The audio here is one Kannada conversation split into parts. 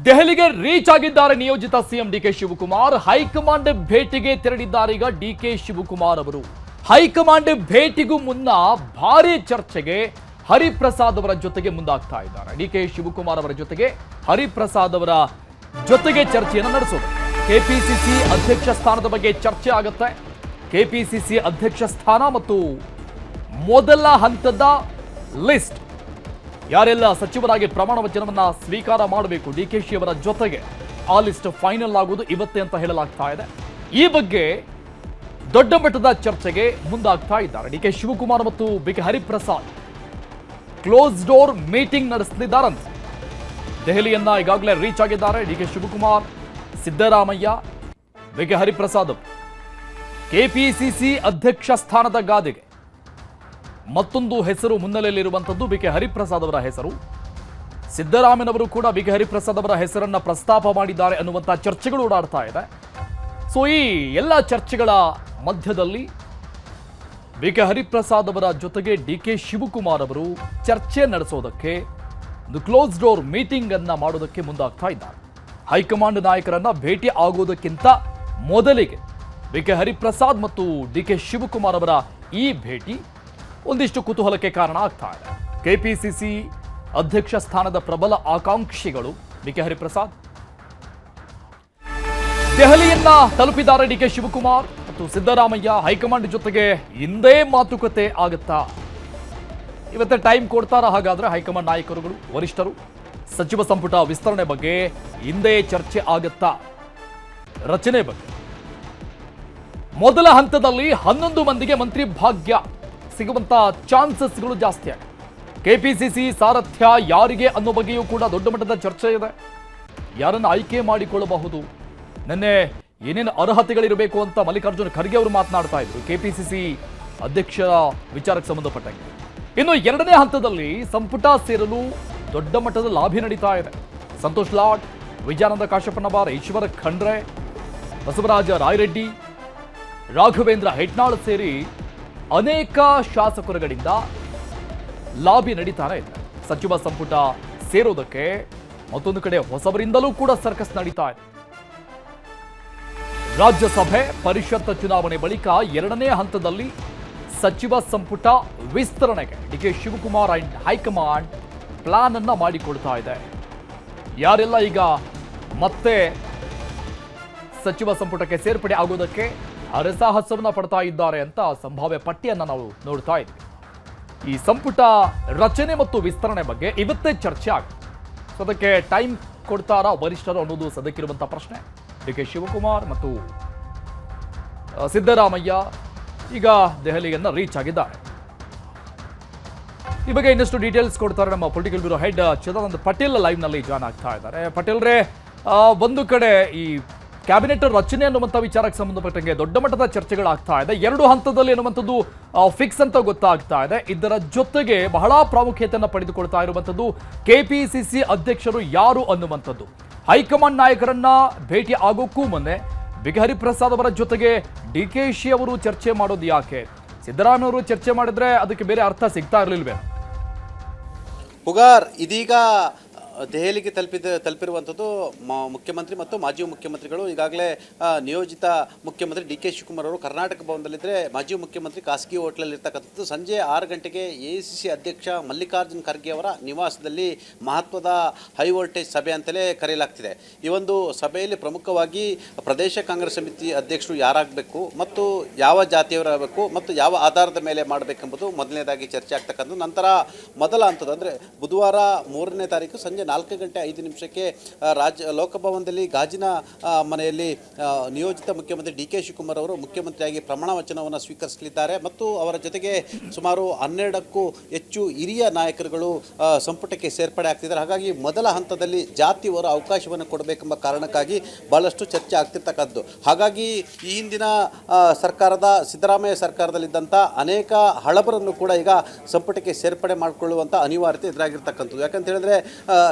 ದೆಹಲಿಗೆ ರೀಚ್ ಆಗಿದ್ದಾರೆ ನಿಯೋಜಿತ ಸಿಎಂ ಡಿಕೆ ಶಿವಕುಮಾರ್. ಹೈಕಮಾಂಡ್ ಭೇಟಿಗೆ ತೆರಳಿದ್ದಾರೆ ಈಗ ಡಿಕೆ ಶಿವಕುಮಾರ್ ಅವರು. ಹೈಕಮಾಂಡ್ ಭೇಟಿಗೂ ಮುನ್ನ ಭಾರಿ ಚರ್ಚೆಗೆ ಹರಿಪ್ರಸಾದ್ ಅವರ ಜೊತೆಗೆ ಮುಂದಾಗ್ತಾ ಇದ್ದಾರೆ. ಡಿಕೆ ಶಿವಕುಮಾರ್ ಅವರ ಜೊತೆಗೆ ಹರಿಪ್ರಸಾದ್ ಅವರ ಜೊತೆಗೆ ಚರ್ಚೆಯನ್ನು ನಡೆಸೋದು. ಕೆಪಿಸಿಸಿ ಅಧ್ಯಕ್ಷ ಸ್ಥಾನದ ಬಗ್ಗೆ ಚರ್ಚೆ ಆಗುತ್ತೆ. ಕೆಪಿಸಿಸಿ ಅಧ್ಯಕ್ಷ ಸ್ಥಾನ ಮತ್ತು ಮೊದಲ ಹಂತದ ಲಿಸ್ಟ್, ಯಾರೆಲ್ಲ ಸಚಿವರಾಗಿ ಪ್ರಮಾಣ ವಚನವನ್ನ ಸ್ವೀಕಾರ ಮಾಡಬೇಕು ಡಿಕೆಶಿ ಅವರ ಜೊತೆಗೆ, ಆ ಲಿಸ್ಟ್ ಫೈನಲ್ ಆಗುವುದು ಇವತ್ತೇ ಅಂತ ಹೇಳಲಾಗ್ತಾ ಇದೆ. ಈ ಬಗ್ಗೆ ದೊಡ್ಡ ಮಟ್ಟದ ಚರ್ಚೆಗೆ ಮುಂದಾಗ್ತಾ ಇದ್ದಾರೆ ಡಿಕೆ ಶಿವಕುಮಾರ್ ಮತ್ತು BK Hariprasad. Close door meeting ನಡೆಸಲಿದ್ದಾರಂತೆ. ದೆಹಲಿಯನ್ನ ಈಗಾಗಲೇ ರೀಚ್ ಆಗಿದ್ದಾರೆ DK Shivakumar, Siddaramaiah, BK Hariprasad. KPCC ಅಧ್ಯಕ್ಷ ಸ್ಥಾನದ ಗಾದಿಗೆ ಮತ್ತೊಂದು ಹೆಸರು ಮುನ್ನೆಲೆಯಲ್ಲಿರುವಂಥದ್ದು ಬಿಕೆ ಹರಿಪ್ರಸಾದ್ ಅವರ ಹೆಸರು. ಸಿದ್ದರಾಮಯ್ಯನವರು ಕೂಡ ಬಿಕೆ ಹರಿಪ್ರಸಾದ್ ಅವರ ಹೆಸರನ್ನ ಪ್ರಸ್ತಾಪ ಮಾಡಿದ್ದಾರೆ ಅನ್ನುವಂಥ ಚರ್ಚೆಗಳು ಓಡಾಡ್ತಾ ಇದೆ. ಸೊ ಈ ಎಲ್ಲ ಚರ್ಚೆಗಳ ಮಧ್ಯದಲ್ಲಿ ಬಿಕೆ ಹರಿಪ್ರಸಾದ್ ಅವರ ಜೊತೆಗೆ ಡಿಕೆ ಶಿವಕುಮಾರ್ ಅವರು ಚರ್ಚೆ ನಡೆಸೋದಕ್ಕೆ, ಒಂದು ಕ್ಲೋಸ್ ಡೋರ್ ಮೀಟಿಂಗ್ ಅನ್ನ ಮಾಡೋದಕ್ಕೆ ಮುಂದಾಗ್ತಾ ಇದ್ದಾರೆ. ಹೈಕಮಾಂಡ್ ನಾಯಕರನ್ನ ಭೇಟಿ ಆಗೋದಕ್ಕಿಂತ ಮೊದಲಿಗೆ ಬಿಕೆ ಹರಿಪ್ರಸಾದ್ ಮತ್ತು ಡಿಕೆ ಶಿವಕುಮಾರ್ ಅವರ ಈ ಭೇಟಿ ಒಂದಿಷ್ಟು ಕುತೂಹಲಕ್ಕೆ ಕಾರಣ ಆಗ್ತಾ ಇದೆ. ಕೆಪಿಸಿಸಿ ಅಧ್ಯಕ್ಷ ಸ್ಥಾನದ ಪ್ರಬಲ ಆಕಾಂಕ್ಷಿಗಳು ಬಿಕೆ ಹರಿಪ್ರಸಾದ್ ದೆಹಲಿಯನ್ನ ತಲುಪಿದ್ದಾರೆ. ಡಿಕೆ ಶಿವಕುಮಾರ್ ಮತ್ತು ಸಿದ್ದರಾಮಯ್ಯ ಹೈಕಮಾಂಡ್ ಜೊತೆಗೆ ಹಿಂದೆ ಮಾತುಕತೆ ಆಗುತ್ತಾ? ಇವತ್ತೇ ಟೈಮ್ ಕೊಡ್ತಾರ? ಹಾಗಾದ್ರೆ ಹೈಕಮಾಂಡ್ ನಾಯಕರುಗಳು, ವರಿಷ್ಠರು ಸಚಿವ ಸಂಪುಟ ವಿಸ್ತರಣೆ ಬಗ್ಗೆ ಹಿಂದೆ ಚರ್ಚೆ ಆಗುತ್ತಾ? ರಚನೆ ಬಗ್ಗೆ ಮೊದಲ ಹಂತದಲ್ಲಿ 11 ಮಂದಿಗೆ ಮಂತ್ರಿ ಭಾಗ್ಯ ಸಿಗುವಂತ ಚಾನ್ಸಸ್ಗಳು ಜಾಸ್ತಿ ಆಗಿದೆ. ಕೆಪಿಸಿಸಿ ಸಾರಥ್ಯ ಯಾರಿಗೆ ಅನ್ನೋ ಬಗ್ಗೆಯೂ ಕೂಡ ದೊಡ್ಡ ಮಟ್ಟದ ಚರ್ಚೆ ಇದೆ. ಯಾರನ್ನು ಆಯ್ಕೆ ಮಾಡಿಕೊಳ್ಳಬಹುದು, ನಿನ್ನೆ ಏನೇನು ಅರ್ಹತೆಗಳಿರಬೇಕು ಅಂತ ಮಲ್ಲಿಕಾರ್ಜುನ ಖರ್ಗೆ ಅವರು ಮಾತನಾಡ್ತಾ ಇದ್ರು ಕೆಪಿಸಿಸಿ ಅಧ್ಯಕ್ಷ ವಿಚಾರಕ್ಕೆ ಸಂಬಂಧಪಟ್ಟಂಗೆ. ಇನ್ನು ಎರಡನೇ ಹಂತದಲ್ಲಿ ಸಂಪುಟ ಸೇರಲು ದೊಡ್ಡ ಮಟ್ಟದ ಲಾಬಿ ನಡೀತಾ ಇದೆ. ಸಂತೋಷ್ ಲಾಡ್, ವಿಜಯಾನಂದ ಕಾಶಪ್ಪನವರ್, ಈಶ್ವರ ಖಂಡ್ರೆ, ಬಸವರಾಜ ರಾಯರೆಡ್ಡಿ, ರಾಘವೇಂದ್ರ ಹೆಟ್ನಾಳ್ ಸೇರಿ ಅನೇಕ ಶಾಸಕರುಗಳಿಂದ ಲಾಬಿ ನಡೀತಾನೆ ಇದೆ. ಸಚಿವ ಸಂಪುಟ ಸೇರೋದಕ್ಕೆ ಮತ್ತೊಂದು ಕಡೆ ಹೊಸಬರಿಂದಲೂ ಕೂಡ ಸರ್ಕಸ್ ನಡೀತಾ ಇದೆ. ರಾಜ್ಯಸಭೆ ಪರಿಷತ್ ಚುನಾವಣೆ ಬಳಿಕ ಎರಡನೇ ಹಂತದಲ್ಲಿ ಸಚಿವ ಸಂಪುಟ ವಿಸ್ತರಣೆಗೆ DK Shivakumar and high command plan ಅನ್ನ ಮಾಡಿಕೊಳ್ತಾ ಇದೆ. ಯಾರೆಲ್ಲ ಈಗ ಮತ್ತೆ ಸಚಿವ ಸಂಪುಟಕ್ಕೆ ಸೇರ್ಪಡೆ ಆಗೋದಕ್ಕೆ ಹರಸಾಹಸವನ್ನ ಪಡ್ತಾ ಇದ್ದಾರೆ ಅಂತ ಸಂಭಾವ್ಯ ಪಟ್ಟಿಯನ್ನ ನಾವು ನೋಡ್ತಾ ಇದ್ವಿ. ಈ ಸಂಪುಟ ರಚನೆ ಮತ್ತು ವಿಸ್ತರಣೆ ಬಗ್ಗೆ ಇವತ್ತೇ ಚರ್ಚೆ ಆಗುತ್ತೆ. ಅದಕ್ಕೆ ಟೈಮ್ ಕೊಡ್ತಾರಾ ವರಿಷ್ಠರು ಅನ್ನೋದು ಸದ್ಯಕ್ಕಿರುವಂತಹ ಪ್ರಶ್ನೆ. ಡಿಕೆ ಶಿವಕುಮಾರ್ ಮತ್ತು ಸಿದ್ದರಾಮಯ್ಯ ಈಗ ದೆಹಲಿಯನ್ನ ರೀಚ್ ಆಗಿದ್ದಾರೆ. ಈ ಬಗ್ಗೆ ಇನ್ನಷ್ಟು ಡೀಟೇಲ್ಸ್ ಕೊಡ್ತಾರೆ ನಮ್ಮ political bureau head Chidananda Patel live ನಲ್ಲಿ ಜಾಯ್ನ್ ಆಗ್ತಾ ಇದ್ದಾರೆ. ಪಟೇಲ್ರೇ, ಒಂದು ಕಡೆ ಈ ಕ್ಯಾಬಿನೆಟ್ ರಚನೆ ಅನ್ನುವಂಥ ವಿಚಾರಕ್ಕೆ ಸಂಬಂಧಪಟ್ಟಂಗೆ ದೊಡ್ಡ ಮಟ್ಟದ ಚರ್ಚೆಗಳಾಗ್ತಾ ಇದೆ. ಎರಡು ಹಂತದಲ್ಲಿ ಅನ್ನುವಂಥದ್ದು ಫಿಕ್ಸ್ ಅಂತ ಗೊತ್ತಾಗ್ತಾ ಇದೆ. ಇದರ ಜೊತೆಗೆ ಬಹಳ ಪ್ರಾಮುಖ್ಯತೆಯನ್ನು ಪಡೆದುಕೊಳ್ತಾ ಇರುವಂಥದ್ದು ಕೆಪಿಸಿಸಿ ಅಧ್ಯಕ್ಷರು ಯಾರು ಅನ್ನುವಂಥದ್ದು. ಹೈಕಮಾಂಡ್ ನಾಯಕರನ್ನ ಭೇಟಿ ಆಗೋಕ್ಕೂ ಮೊನ್ನೆ ಬಿಕೆ ಹರಿಪ್ರಸಾದ್ ಅವರ ಜೊತೆಗೆ ಡಿಕೆಶಿ ಅವರು ಚರ್ಚೆ ಮಾಡೋದು ಯಾಕೆ? ಸಿದ್ದರಾಮಯ್ಯ ಅವರು ಚರ್ಚೆ ಮಾಡಿದ್ರೆ ಅದಕ್ಕೆ ಬೇರೆ ಅರ್ಥ ಸಿಗ್ತಾ ಇರಲಿಲ್ವೇ? ಪುಗಾರ್, ಇದೀಗ ದೆಹಲಿಗೆ ತಲುಪಿರುವಂಥದ್ದು ಮುಖ್ಯಮಂತ್ರಿ ಮತ್ತು ಮಾಜಿ ಮುಖ್ಯಮಂತ್ರಿಗಳು. ಈಗಾಗಲೇ ನಿಯೋಜಿತ ಮುಖ್ಯಮಂತ್ರಿ ಡಿ ಕೆ ಶಿವಕುಮಾರ್ ಅವರು ಕರ್ನಾಟಕ ಭವನದಲ್ಲಿದ್ದರೆ, ಮಾಜಿ ಮುಖ್ಯಮಂತ್ರಿ ಖಾಸಗಿ ಹೋಟ್ಲಲ್ಲಿ ಇರ್ತಕ್ಕಂಥದ್ದು. ಸಂಜೆ 6 ಗಂಟೆಗೆ ಎಐಸಿಸಿ ಅಧ್ಯಕ್ಷ ಮಲ್ಲಿಕಾರ್ಜುನ ಖರ್ಗೆ ಅವರ ನಿವಾಸದಲ್ಲಿ ಮಹತ್ವದ ಹೈ ವೋಲ್ಟೇಜ್ ಸಭೆ ಅಂತಲೇ ಕರೆಯಲಾಗ್ತಿದೆ. ಈ ಒಂದು ಸಭೆಯಲ್ಲಿ ಪ್ರಮುಖವಾಗಿ ಪ್ರದೇಶ ಕಾಂಗ್ರೆಸ್ ಸಮಿತಿ ಅಧ್ಯಕ್ಷರು ಯಾರಾಗಬೇಕು ಮತ್ತು ಯಾವ ಜಾತಿಯವರಾಗಬೇಕು ಮತ್ತು ಯಾವ ಆಧಾರದ ಮೇಲೆ ಮಾಡಬೇಕೆಂಬುದು ಮೊದಲನೇದಾಗಿ ಚರ್ಚೆ ಆಗ್ತಕ್ಕಂಥದ್ದು. ನಂತರ ಮೊದಲ ಹಂತದ ಅಂದರೆ ಬುಧವಾರ 3ನೇ ತಾರೀಕು ಸಂಜೆ 4:05 ಲೋಕಭವನದಲ್ಲಿ ಗಾಜಿನ ಮನೆಯಲ್ಲಿ ನಿಯೋಜಿತ ಮುಖ್ಯಮಂತ್ರಿ ಡಿ ಕೆ ಶಿವಕುಮಾರ್ ಅವರು ಮುಖ್ಯಮಂತ್ರಿಯಾಗಿ ಪ್ರಮಾಣ ವಚನವನ್ನು ಸ್ವೀಕರಿಸಲಿದ್ದಾರೆ ಮತ್ತು ಅವರ ಜೊತೆಗೆ ಸುಮಾರು 12ಕ್ಕೂ ಹೆಚ್ಚು ಹಿರಿಯ ನಾಯಕರುಗಳು ಸಂಪುಟಕ್ಕೆ ಸೇರ್ಪಡೆ ಆಗ್ತಿದ್ದಾರೆ. ಹಾಗಾಗಿ ಮೊದಲ ಹಂತದಲ್ಲಿ ಜಾತಿಯವರ ಅವಕಾಶವನ್ನು ಕೊಡಬೇಕೆಂಬ ಕಾರಣಕ್ಕಾಗಿ ಬಹಳಷ್ಟು ಚರ್ಚೆ ಆಗ್ತಿರ್ತಕ್ಕಂಥದ್ದು. ಹಾಗಾಗಿ ಈ ಹಿಂದಿನ ಸಿದ್ದರಾಮಯ್ಯ ಸರ್ಕಾರದಲ್ಲಿದ್ದಂಥ ಅನೇಕ ಹಳಬರನ್ನು ಕೂಡ ಈಗ ಸಂಪುಟಕ್ಕೆ ಸೇರ್ಪಡೆ ಮಾಡಿಕೊಳ್ಳುವಂಥ ಅನಿವಾರ್ಯತೆ ಎದುರಾಗಿರ್ತಕ್ಕಂಥದ್ದು. ಯಾಕಂತ ಹೇಳಿದ್ರೆ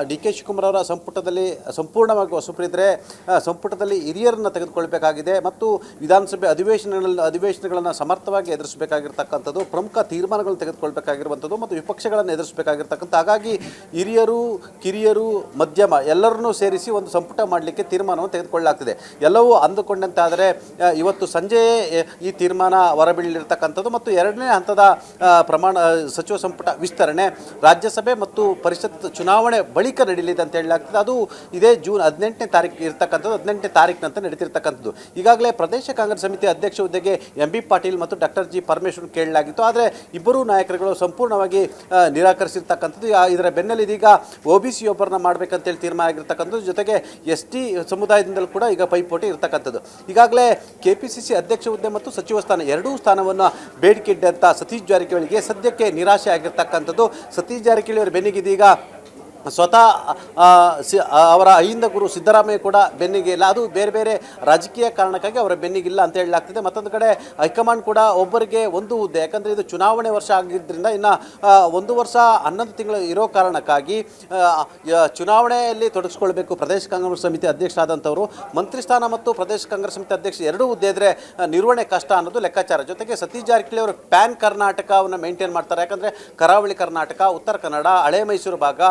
ಡಿ ಕೆ ಶಿವಕುಮಾರ್ ಅವರ ಸಂಪುಟದಲ್ಲಿ ಸಂಪೂರ್ಣವಾಗಿ ಹೊಸಬರಿದ್ದರೆ ಸಂಪುಟದಲ್ಲಿ ಹಿರಿಯರನ್ನು ತೆಗೆದುಕೊಳ್ಬೇಕಾಗಿದೆ ಮತ್ತು ವಿಧಾನಸಭೆ ಅಧಿವೇಶನಗಳನ್ನು ಸಮರ್ಥವಾಗಿ ಎದುರಿಸಬೇಕಾಗಿರ್ತಕ್ಕಂಥದ್ದು, ಪ್ರಮುಖ ತೀರ್ಮಾನಗಳನ್ನು ತೆಗೆದುಕೊಳ್ಬೇಕಾಗಿರುವಂಥದ್ದು ಮತ್ತು ವಿಪಕ್ಷಗಳನ್ನು ಎದುರಿಸಬೇಕಾಗಿರ್ತಕ್ಕಂಥ. ಹಾಗಾಗಿ ಹಿರಿಯರು, ಕಿರಿಯರು, ಮಧ್ಯಮ ಎಲ್ಲರನ್ನೂ ಸೇರಿಸಿ ಒಂದು ಸಂಪುಟ ಮಾಡಲಿಕ್ಕೆ ತೀರ್ಮಾನವನ್ನು ತೆಗೆದುಕೊಳ್ಳಲಾಗ್ತಿದೆ. ಎಲ್ಲವೂ ಅಂದುಕೊಂಡಂತಾದರೆ ಇವತ್ತು ಸಂಜೆಯೇ ಈ ತೀರ್ಮಾನ ಹೊರಬೀಳಲಿರ್ತಕ್ಕಂಥದ್ದು ಮತ್ತು ಎರಡನೇ ಹಂತದ ಸಚಿವ ಸಂಪುಟ ವಿಸ್ತರಣೆ ರಾಜ್ಯಸಭೆ ಮತ್ತು ಪರಿಷತ್ ಚುನಾವಣೆ ಬಳಿಕ ನಡೀಲಿದೆ ಅಂತ ಹೇಳಲಾಗ್ತದೆ. ಅದು ಇದೇ ಜೂನ್ 18ನೇ ತಾರೀಕು ಇರ್ತಕ್ಕಂಥದ್ದು, 18ನೇ ತಾರೀಕಿನಂತ ನಡೀತಿರ್ತಕ್ಕಂಥದ್ದು. ಈಗಾಗಲೇ ಪ್ರದೇಶ ಕಾಂಗ್ರೆಸ್ ಸಮಿತಿ ಅಧ್ಯಕ್ಷ ಹುದ್ದೆಗೆ MB ಪಾಟೀಲ್ ಮತ್ತು ಡಾಕ್ಟರ್ G ಪರಮೇಶ್ವರ್ ಕೇಳಲಾಗಿತ್ತು. ಆದರೆ ಇಬ್ಬರೂ ನಾಯಕರುಗಳು ಸಂಪೂರ್ಣವಾಗಿ ನಿರಾಕರಿಸಿರ್ತಕ್ಕಂಥದ್ದು. ಇದರ ಬೆನ್ನಲ್ಲಿ ಇದೀಗ OBC ಒಬ್ಬರನ್ನ ಮಾಡಬೇಕಂತೇಳಿ ತೀರ್ಮಾನ ಆಗಿರ್ತಕ್ಕಂಥದ್ದು. ಜೊತೆಗೆ ST ಸಮುದಾಯದಿಂದಲೂ ಕೂಡ ಈಗ ಪೈಪೋಟಿ ಇರ್ತಕ್ಕಂಥದ್ದು. ಈಗಾಗಲೇ KPCC ಅಧ್ಯಕ್ಷ ಹುದ್ದೆ ಮತ್ತು ಸಚಿವ ಸ್ಥಾನ ಎರಡೂ ಸ್ಥಾನವನ್ನು ಬೇಡಿಕೆ ಇಟ್ಟಂಥ ಸತೀಶ್ ಜಾರಕಿಹೊಳಿಗೆ ಸದ್ಯಕ್ಕೆ ನಿರಾಶೆ ಆಗಿರ್ತಕ್ಕಂಥದ್ದು. ಸತೀಶ್ ಜಾರಕಿಹೊಳಿ ಅವರ ಬೆನ್ನಿಗಿದೀಗ ಸ್ವತಃ ಅವರ ಅಹಿಂದ ಗುರು ಸಿದ್ದರಾಮಯ್ಯ ಕೂಡ ಬೆನ್ನಿಗೆ ಇಲ್ಲ. ಅದು ಬೇರೆ ಬೇರೆ ರಾಜಕೀಯ ಕಾರಣಕ್ಕಾಗಿ ಅವರ ಬೆನ್ನಿಗಿಲ್ಲ ಅಂತ ಹೇಳಲಾಗ್ತಿದೆ. ಮತ್ತೊಂದು ಕಡೆ ಹೈಕಮಾಂಡ್ ಕೂಡ ಒಬ್ಬರಿಗೆ ಒಂದು ಹುದ್ದೆ, ಯಾಕಂದರೆ ಇದು ಚುನಾವಣೆ ವರ್ಷ ಆಗಿದ್ದರಿಂದ ಇನ್ನು 1 ವರ್ಷ 11 ತಿಂಗಳು ಇರೋ ಕಾರಣಕ್ಕಾಗಿ ಚುನಾವಣೆಯಲ್ಲಿ ತೊಡಗಿಸ್ಕೊಳ್ಬೇಕು. ಪ್ರದೇಶ ಕಾಂಗ್ರೆಸ್ ಸಮಿತಿ ಅಧ್ಯಕ್ಷರಾದಂಥವರು ಮಂತ್ರಿ ಸ್ಥಾನ ಮತ್ತು ಪ್ರದೇಶ ಕಾಂಗ್ರೆಸ್ ಸಮಿತಿ ಅಧ್ಯಕ್ಷ ಎರಡೂ ಹುದ್ದೆ ಇದ್ದರೆ ನಿರ್ವಹಣೆ ಕಷ್ಟ ಅನ್ನೋದು ಲೆಕ್ಕಾಚಾರ. ಜೊತೆಗೆ ಸತೀಶ್ ಜಾರಕಿಹೊಳಿ ಅವರು ಪ್ಯಾನ್ ಕರ್ನಾಟಕವನ್ನು ಮೇಂಟೈನ್ ಮಾಡ್ತಾರೆ. ಯಾಕಂದರೆ ಕರಾವಳಿ ಕರ್ನಾಟಕ, ಉತ್ತರ ಕನ್ನಡ, ಹಳೆ ಮೈಸೂರು ಭಾಗ,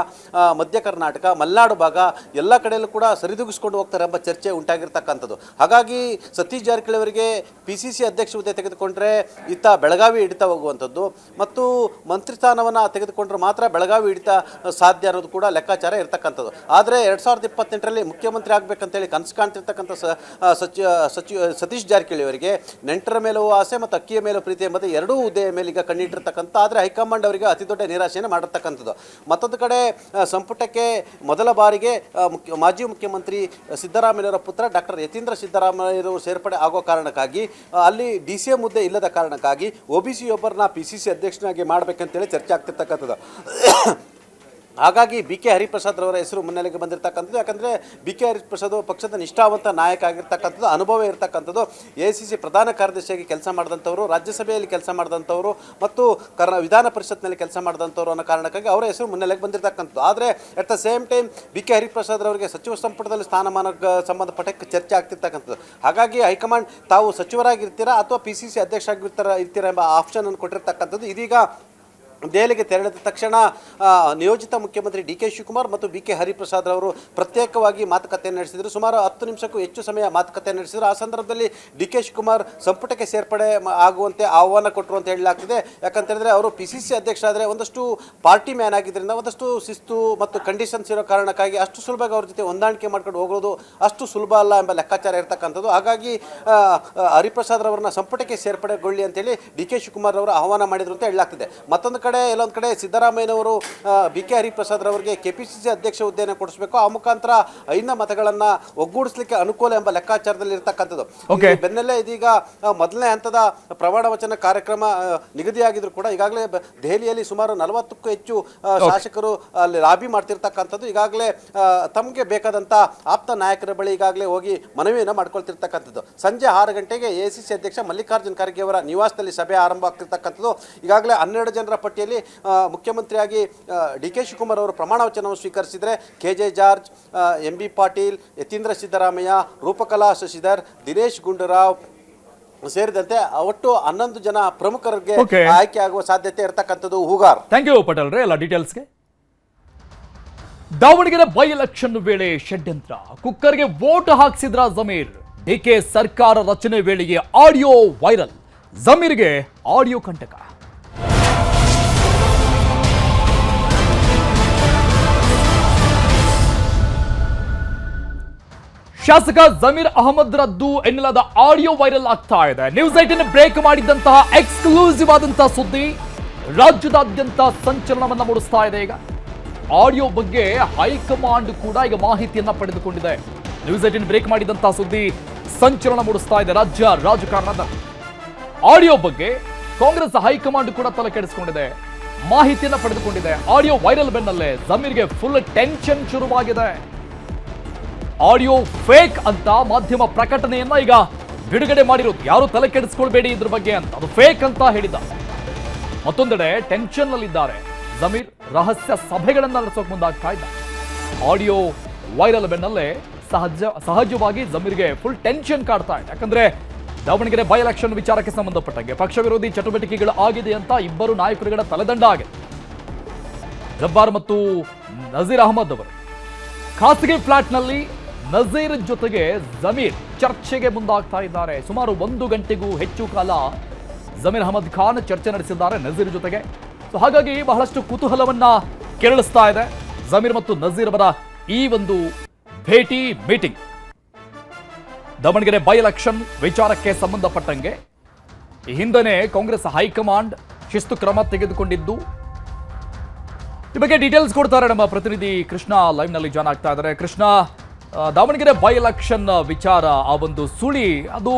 ಮಧ್ಯ ಕರ್ನಾಟಕ, ಮಲೆನಾಡು ಭಾಗ ಎಲ್ಲ ಕಡೆಯಲ್ಲೂ ಕೂಡ ಸರಿದೂಗಿಸ್ಕೊಂಡು ಹೋಗ್ತಾರೆ ಎಂಬ ಚರ್ಚೆ ಉಂಟಾಗಿರ್ತಕ್ಕಂಥದ್ದು. ಹಾಗಾಗಿ ಸತೀಶ್ ಜಾರಕಿಹೊಳಿ ಅವರಿಗೆ PCC ಅಧ್ಯಕ್ಷ ಹುದ್ದೆ ತೆಗೆದುಕೊಂಡ್ರೆ ಇತ್ತ ಬೆಳಗಾವಿ ಹಿಡಿತ ಹೋಗುವಂಥದ್ದು ಮತ್ತು ಮಂತ್ರಿ ಸ್ಥಾನವನ್ನು ತೆಗೆದುಕೊಂಡ್ರೆ ಮಾತ್ರ ಬೆಳಗಾವಿ ಹಿಡಿತ ಸಾಧ್ಯ ಅನ್ನೋದು ಕೂಡ ಲೆಕ್ಕಾಚಾರ ಇರ್ತಕ್ಕಂಥದ್ದು. ಆದರೆ 2028ರಲ್ಲಿ ಮುಖ್ಯಮಂತ್ರಿ ಆಗಬೇಕಂತೇಳಿ ಕನಸು ಕಾಣ್ತಿರ್ತಕ್ಕಂಥ ಸತೀಶ್ ಜಾರಕಿಹೊಳಿ ಅವರಿಗೆ ನೆಂಟರ ಮೇಲೂ ಆಸೆ ಮತ್ತು ಅಕ್ಕಿಯ ಮೇಲೂ ಪ್ರೀತಿ ಎಂಬುದು ಎರಡೂ ಹುದ್ದೆಯ ಮೇಲೆ ಈಗ ಕಣ್ಣಿಟ್ಟಿರ್ತಕ್ಕಂಥ. ಆದರೆ ಹೈಕಮಾಂಡ್ ಅವರಿಗೆ ಅತಿ ದೊಡ್ಡ ನಿರಾಶೆಯನ್ನು ಮಾಡಿರ್ತಕ್ಕಂಥದ್ದು. ಮತ್ತೊಂದು ಕಡೆ ಸಂಪುಟಕ್ಕೆ ಮೊದಲ ಬಾರಿಗೆ ಮಾಜಿ ಮುಖ್ಯಮಂತ್ರಿ ಸಿದ್ದರಾಮಯ್ಯವರ ಪುತ್ರ ಡಾಕ್ಟರ್ ಯತೀಂದ್ರ ಸಿದ್ದರಾಮಯ್ಯವರು ಸೇರ್ಪಡೆ ಆಗೋ ಕಾರಣಕ್ಕಾಗಿ ಅಲ್ಲಿ DCM ಹುದ್ದೆ ಇಲ್ಲದ ಕಾರಣಕ್ಕಾಗಿ OBC ಒಬ್ಬರನ್ನ PCC ಅಧ್ಯಕ್ಷನಾಗಿ ಮಾಡಬೇಕಂತೇಳಿ ಚರ್ಚೆ ಆಗ್ತಿರ್ತಕ್ಕಂಥದ್ದು. ಹಾಗಾಗಿ BK ಹರಿಪ್ರಸಾದ್ ಅವರ ಹೆಸರು ಮುನ್ನೆಲೆಗೆ ಬಂದಿರತಕ್ಕಂಥದ್ದು. ಯಾಕಂದರೆ BK ಹರಿಪ್ರಸಾದ್ ಪಕ್ಷದ ನಿಷ್ಠಾವಂತ ನಾಯಕ ಆಗಿರ್ತಕ್ಕಂಥದ್ದು, ಅನುಭವ ಇರತಕ್ಕಂಥದ್ದು. AICC ಪ್ರಧಾನ ಕಾರ್ಯದರ್ಶಿಯಾಗಿ ಕೆಲಸ ಮಾಡಿದಂಥವರು, ರಾಜ್ಯಸಭೆಯಲ್ಲಿ ಕೆಲಸ ಮಾಡಿದಂಥವರು ಮತ್ತು ವಿಧಾನ ಪರಿಷತ್ನಲ್ಲಿ ಕೆಲಸ ಮಾಡಿದಂಥವ್ರು ಅನ್ನೋ ಕಾರಣಕ್ಕಾಗಿ ಅವರ ಹೆಸರು ಮುನ್ನೆಲೆಗೆ ಬಂದಿರತಕ್ಕಂಥದ್ದು. ಆದರೆ at the same time BK Hariprasad ಅವರಿಗೆ ಸಚಿವ ಸಂಪುಟದಲ್ಲಿ ಸ್ಥಾನಮಾನಕ್ಕೆ ಸಂಬಂಧಪಟ್ಟ ಚರ್ಚೆ ಆಗ್ತಿರ್ತಕ್ಕಂಥದ್ದು. ಹಾಗಾಗಿ ಹೈಕಮಾಂಡ್ ತಾವು ಸಚಿವರಾಗಿರ್ತೀರಾ ಅಥವಾ PCC ಅಧ್ಯಕ್ಷ ಇರ್ತೀರಾ ಎಂಬ ಆಪ್ಷನ್ ಕೊಟ್ಟಿರ್ತಕ್ಕಂಥದ್ದು. ಇದೀಗ ದೆಹಲಿಗೆ ತೆರಳಿದ ತಕ್ಷಣ ನಿಯೋಜಿತ ಮುಖ್ಯಮಂತ್ರಿ DK ಶಿವಕುಮಾರ್ ಮತ್ತು BK ಹರಿಪ್ರಸಾದ್ ಅವರು ಪ್ರತ್ಯೇಕವಾಗಿ ಮಾತುಕತೆಯನ್ನು ನಡೆಸಿದರು. ಸುಮಾರು 10 ನಿಮಿಷಕ್ಕೂ ಹೆಚ್ಚು ಸಮಯ ಮಾತುಕತೆ ನಡೆಸಿದರು. ಆ ಸಂದರ್ಭದಲ್ಲಿ DK ಶಿವಕುಮಾರ್ ಸಂಪುಟಕ್ಕೆ ಸೇರ್ಪಡೆ ಆಗುವಂತೆ ಆಹ್ವಾನ ಕೊಟ್ಟರು ಅಂತ ಹೇಳಲಾಗ್ತಿದೆ. ಯಾಕಂತೇಳಿದ್ರೆ ಅವರು PCC ಅಧ್ಯಕ್ಷ ಆದರೆ ಒಂದಷ್ಟು ಪಾರ್ಟಿ ಮ್ಯಾನ್ ಆಗಿದ್ದರಿಂದ ಒಂದಷ್ಟು ಶಿಸ್ತು ಮತ್ತು ಕಂಡೀಷನ್ಸ್ ಇರೋ ಕಾರಣಕ್ಕಾಗಿ ಅಷ್ಟು ಸುಲಭವಾಗಿ ಅವ್ರ ಜೊತೆ ಹೊಂದಾಣಿಕೆ ಮಾಡ್ಕೊಂಡು ಹೋಗೋದು ಅಷ್ಟು ಸುಲಭ ಅಲ್ಲ ಎಂಬ ಲೆಕ್ಕಾಚಾರ ಇರ್ತಕ್ಕಂಥದ್ದು. ಹಾಗಾಗಿ ಹರಿಪ್ರಸಾದ್ ಅವರನ್ನ ಸಂಪುಟಕ್ಕೆ ಸೇರ್ಪಡೆಗೊಳ್ಳಿ ಅಂತೇಳಿ DK ಶಿವಕುಮಾರ್ ಅವರು ಆಹ್ವಾನ ಮಾಡಿದರು ಅಂತ ಹೇಳಲಾಗ್ತಿದೆ. ಮತ್ತೊಂದು ಎಲ್ಲೊಂದು ಕಡೆ ಸಿದ್ದರಾಮಯ್ಯನವರು BK ಹರಿಪ್ರಸಾದ್ ಅವರಿಗೆ KPCC ಅಧ್ಯಕ್ಷ ಹುದ್ದೆಯನ್ನು ಕೊಡಿಸಬೇಕು, ಆ ಮುಖಾಂತರ ಐನ ಮತಗಳನ್ನು ಒಗ್ಗೂಡಿಸಲಿಕ್ಕೆ ಅನುಕೂಲ ಎಂಬ ಲೆಕ್ಕಾಚಾರದಲ್ಲಿ ಇರ್ತಕ್ಕಂಥದ್ದು. ಬೆನ್ನಲ್ಲೇ ಇದೀಗ ಮೊದಲನೇ ಹಂತದ ಪ್ರಮಾಣ ವಚನ ಕಾರ್ಯಕ್ರಮ ನಿಗದಿಯಾಗಿದ್ರು ಕೂಡ ಈಗಾಗಲೇ ದೆಹಲಿಯಲ್ಲಿ ಸುಮಾರು 40ಕ್ಕೂ ಹೆಚ್ಚು ಶಾಸಕರು ಅಲ್ಲಿ ಲಾಬಿ ಮಾಡ್ತಿರ್ತಕ್ಕಂಥದ್ದು. ಈಗಾಗಲೇ ತಮಗೆ ಬೇಕಾದಂಥ ಆಪ್ತ ನಾಯಕರ ಬಳಿ ಈಗಾಗಲೇ ಹೋಗಿ ಮನವಿಯನ್ನು ಮಾಡ್ಕೊಳ್ತಿರ್ತಕ್ಕಂಥದ್ದು. ಸಂಜೆ 6 ಗಂಟೆಗೆ AICC ಅಧ್ಯಕ್ಷ ಮಲ್ಲಿಕಾರ್ಜುನ್ ಖರ್ಗೆ ಅವರ ನಿವಾಸದಲ್ಲಿ ಸಭೆ ಆರಂಭ ಆಗ್ತಿರ್ತಕ್ಕಂಥದ್ದು. ಈಗಾಗಲೇ 12 ಜನರ ಪಟ್ಟಿಯಲ್ಲಿ ಮುಖ್ಯಮಂತ್ರಿಯಾಗಿ DK ಶಿವಕುಮಾರ್ ಅವರು ಪ್ರಮಾಣ ವಚನವನ್ನು ಸ್ವೀಕರಿಸಿದರೆ KJ ಜಾರ್ಜ್, MB ಪಾಟೀಲ್, ಯತೀಂದ್ರ ಸಿದ್ದರಾಮಯ್ಯ, ರೂಪಕಲಾ ಶಶಿಧರ್, ದಿನೇಶ್ ಗುಂಡೂರಾವ್ ಸೇರಿದಂತೆ ಒಟ್ಟು 11 ಜನ ಪ್ರಮುಖರಿಗೆ ಆಯ್ಕೆ ಆಗುವ ಸಾಧ್ಯತೆ ಇರತಕ್ಕಂಥದ್ದು. ಹೂಗಾರ್. ಥ್ಯಾಂಕ್ ಯು ಪಟೇಲ್ ರೇ ಎಲ್ಲ ಡೀಟೇಲ್ಸ್ಗೆ. ದಾವಣಗೆರೆ ಬೈ ಎಲೆಕ್ಷನ್ ವೇಳೆ ಷಡ್ಯಂತ್ರ, ಕುಕ್ಕರ್ಗೆ ವೋಟ್ ಹಾಕಿಸಿದ್ರ ಜಮೀರ್. DK ಸರ್ಕಾರ ರಚನೆ ವೇಳೆಗೆ ಆಡಿಯೋ ವೈರಲ್, ಜಮೀರ್ಗೆ ಆಡಿಯೋ ಕಂಟಕ. ಶಾಸಕ ಜಮೀರ್ ಅಹಮದ್ ರದ್ದು ಎನ್ನಲಾದ ಆಡಿಯೋ ವೈರಲ್ ಆಗ್ತಾ ಇದೆ. ನ್ಯೂಸ್ 18 ಬ್ರೇಕ್ ಮಾಡಿದಂತಹ ಎಕ್ಸ್ಕ್ಲೂಸಿವ್ ಆದಂತಹ ಸುದ್ದಿ ರಾಜ್ಯದಾದ್ಯಂತ ಸಂಚಲನವನ್ನ ಮೂಡಿಸ್ತಾ ಇದೆ. ಈಗ ಆಡಿಯೋ ಬಗ್ಗೆ ಹೈಕಮಾಂಡ್ ಕೂಡ ಈಗ ಮಾಹಿತಿಯನ್ನ ಪಡೆದುಕೊಂಡಿದೆ. ನ್ಯೂಸ್ 18 ಬ್ರೇಕ್ ಮಾಡಿದಂತಹ ಸುದ್ದಿ ಸಂಚಲನ ಮೂಡಿಸ್ತಾ ಇದೆ ರಾಜ್ಯ ರಾಜಕಾರಣದ. ಆಡಿಯೋ ಬಗ್ಗೆ ಕಾಂಗ್ರೆಸ್ ಹೈಕಮಾಂಡ್ ಕೂಡ ತಲೆ ಕೆಡಿಸಿಕೊಂಡಿದೆ, ಮಾಹಿತಿಯನ್ನ ಪಡೆದುಕೊಂಡಿದೆ. ಆಡಿಯೋ ವೈರಲ್ ಬೆನ್ನಲ್ಲೇ ಜಮೀರ್ಗೆ ಫುಲ್ ಟೆನ್ಷನ್ ಶುರುವಾಗಿದೆ. ಆಡಿಯೋ ಫೇಕ್ ಅಂತ ಮಾಧ್ಯಮ ಪ್ರಕಟಣೆಯನ್ನ ಈಗ ಬಿಡುಗಡೆ ಮಾಡಿರೋದು. ಯಾರು ತಲೆ ಕೆಡಿಸ್ಕೊಳ್ಬೇಡಿ ಇದ್ರ ಬಗ್ಗೆ ಅಂತ, ಅದು ಫೇಕ್ ಅಂತ ಹೇಳಿದ. ಮತ್ತೊಂದೆಡೆ ಟೆನ್ಷನ್ ನಲ್ಲಿದ್ದಾರೆ ಜಮೀರ್, ರಹಸ್ಯ ಸಭೆಗಳನ್ನ ನಡೆಸೋಕೆ ಮುಂದಾಗ್ತಾ ಇದ್ದಾರೆ. ಆಡಿಯೋ ವೈರಲ್ ಬೆನ್ನಲ್ಲೇ ಸಹಜವಾಗಿ ಜಮೀರ್ಗೆ ಫುಲ್ ಟೆನ್ಷನ್ ಕಾಡ್ತಾ ಇದೆ. ಯಾಕಂದ್ರೆ ದಾವಣಗೆರೆ ಬೈ ಎಲೆಕ್ಷನ್ ವಿಚಾರಕ್ಕೆ ಸಂಬಂಧಪಟ್ಟಂಗೆ ಪಕ್ಷ ವಿರೋಧಿ ಚಟುವಟಿಕೆಗಳು ಆಗಿದೆ ಅಂತ ಇಬ್ಬರು ನಾಯಕರುಗಳ ತಲೆದಂಡ ಆಗಿದೆ. ಜಬ್ಬಾರ್ ಮತ್ತು ನಜೀರ್ ಅಹಮದ್ ಅವರು ಖಾಸಗಿ ಫ್ಲಾಟ್ನಲ್ಲಿ ನಜೀರ್ ಜೊತೆಗೆ ಜಮೀರ್ ಚರ್ಚೆಗೆ ಮುಂದಾಗ್ತಾ ಇದ್ದಾರೆ. ಸುಮಾರು 1 ಗಂಟೆಗೂ ಹೆಚ್ಚು ಕಾಲ ಜಮೀರ್ ಅಹಮದ್ ಖಾನ್ ಚರ್ಚೆ ನಡೆಸಿದ್ದಾರೆ ನಜೀರ್ ಜೊತೆಗೆ. ಸೊ ಹಾಗಾಗಿ ಬಹಳಷ್ಟು ಕುತೂಹಲವನ್ನ ಕೆರಳಿಸ್ತಾ ಇದೆ ಜಮೀರ್ ಮತ್ತು ನಜೀರ್ ಅವರ ಈ ಒಂದು ಭೇಟಿ ಮೀಟಿಂಗ್. ದಾವಣಗೆರೆ ಬೈ ಎಲೆಕ್ಷನ್ ವಿಚಾರಕ್ಕೆ ಸಂಬಂಧಪಟ್ಟಂಗೆ ಈ ಹಿಂದೆನೇ ಕಾಂಗ್ರೆಸ್ ಹೈಕಮಾಂಡ್ ಶಿಸ್ತು ಕ್ರಮ ತೆಗೆದುಕೊಂಡಿದ್ದು. ಈ ಬಗ್ಗೆ ಡೀಟೇಲ್ಸ್ ಕೊಡ್ತಾರೆ ನಮ್ಮ ಪ್ರತಿನಿಧಿ ಕೃಷ್ಣ ಲೈವ್ ನಲ್ಲಿ ಜಾಯ್ನ್ ಆಗ್ತಾ ಇದ್ದಾರೆ. ಕೃಷ್ಣ, ದಾವಣಗೆರೆ ಬೈ ಎಲೆಕ್ಷನ್ ವಿಚಾರ, ಆ ಒಂದು ಸುಳಿ ಅದು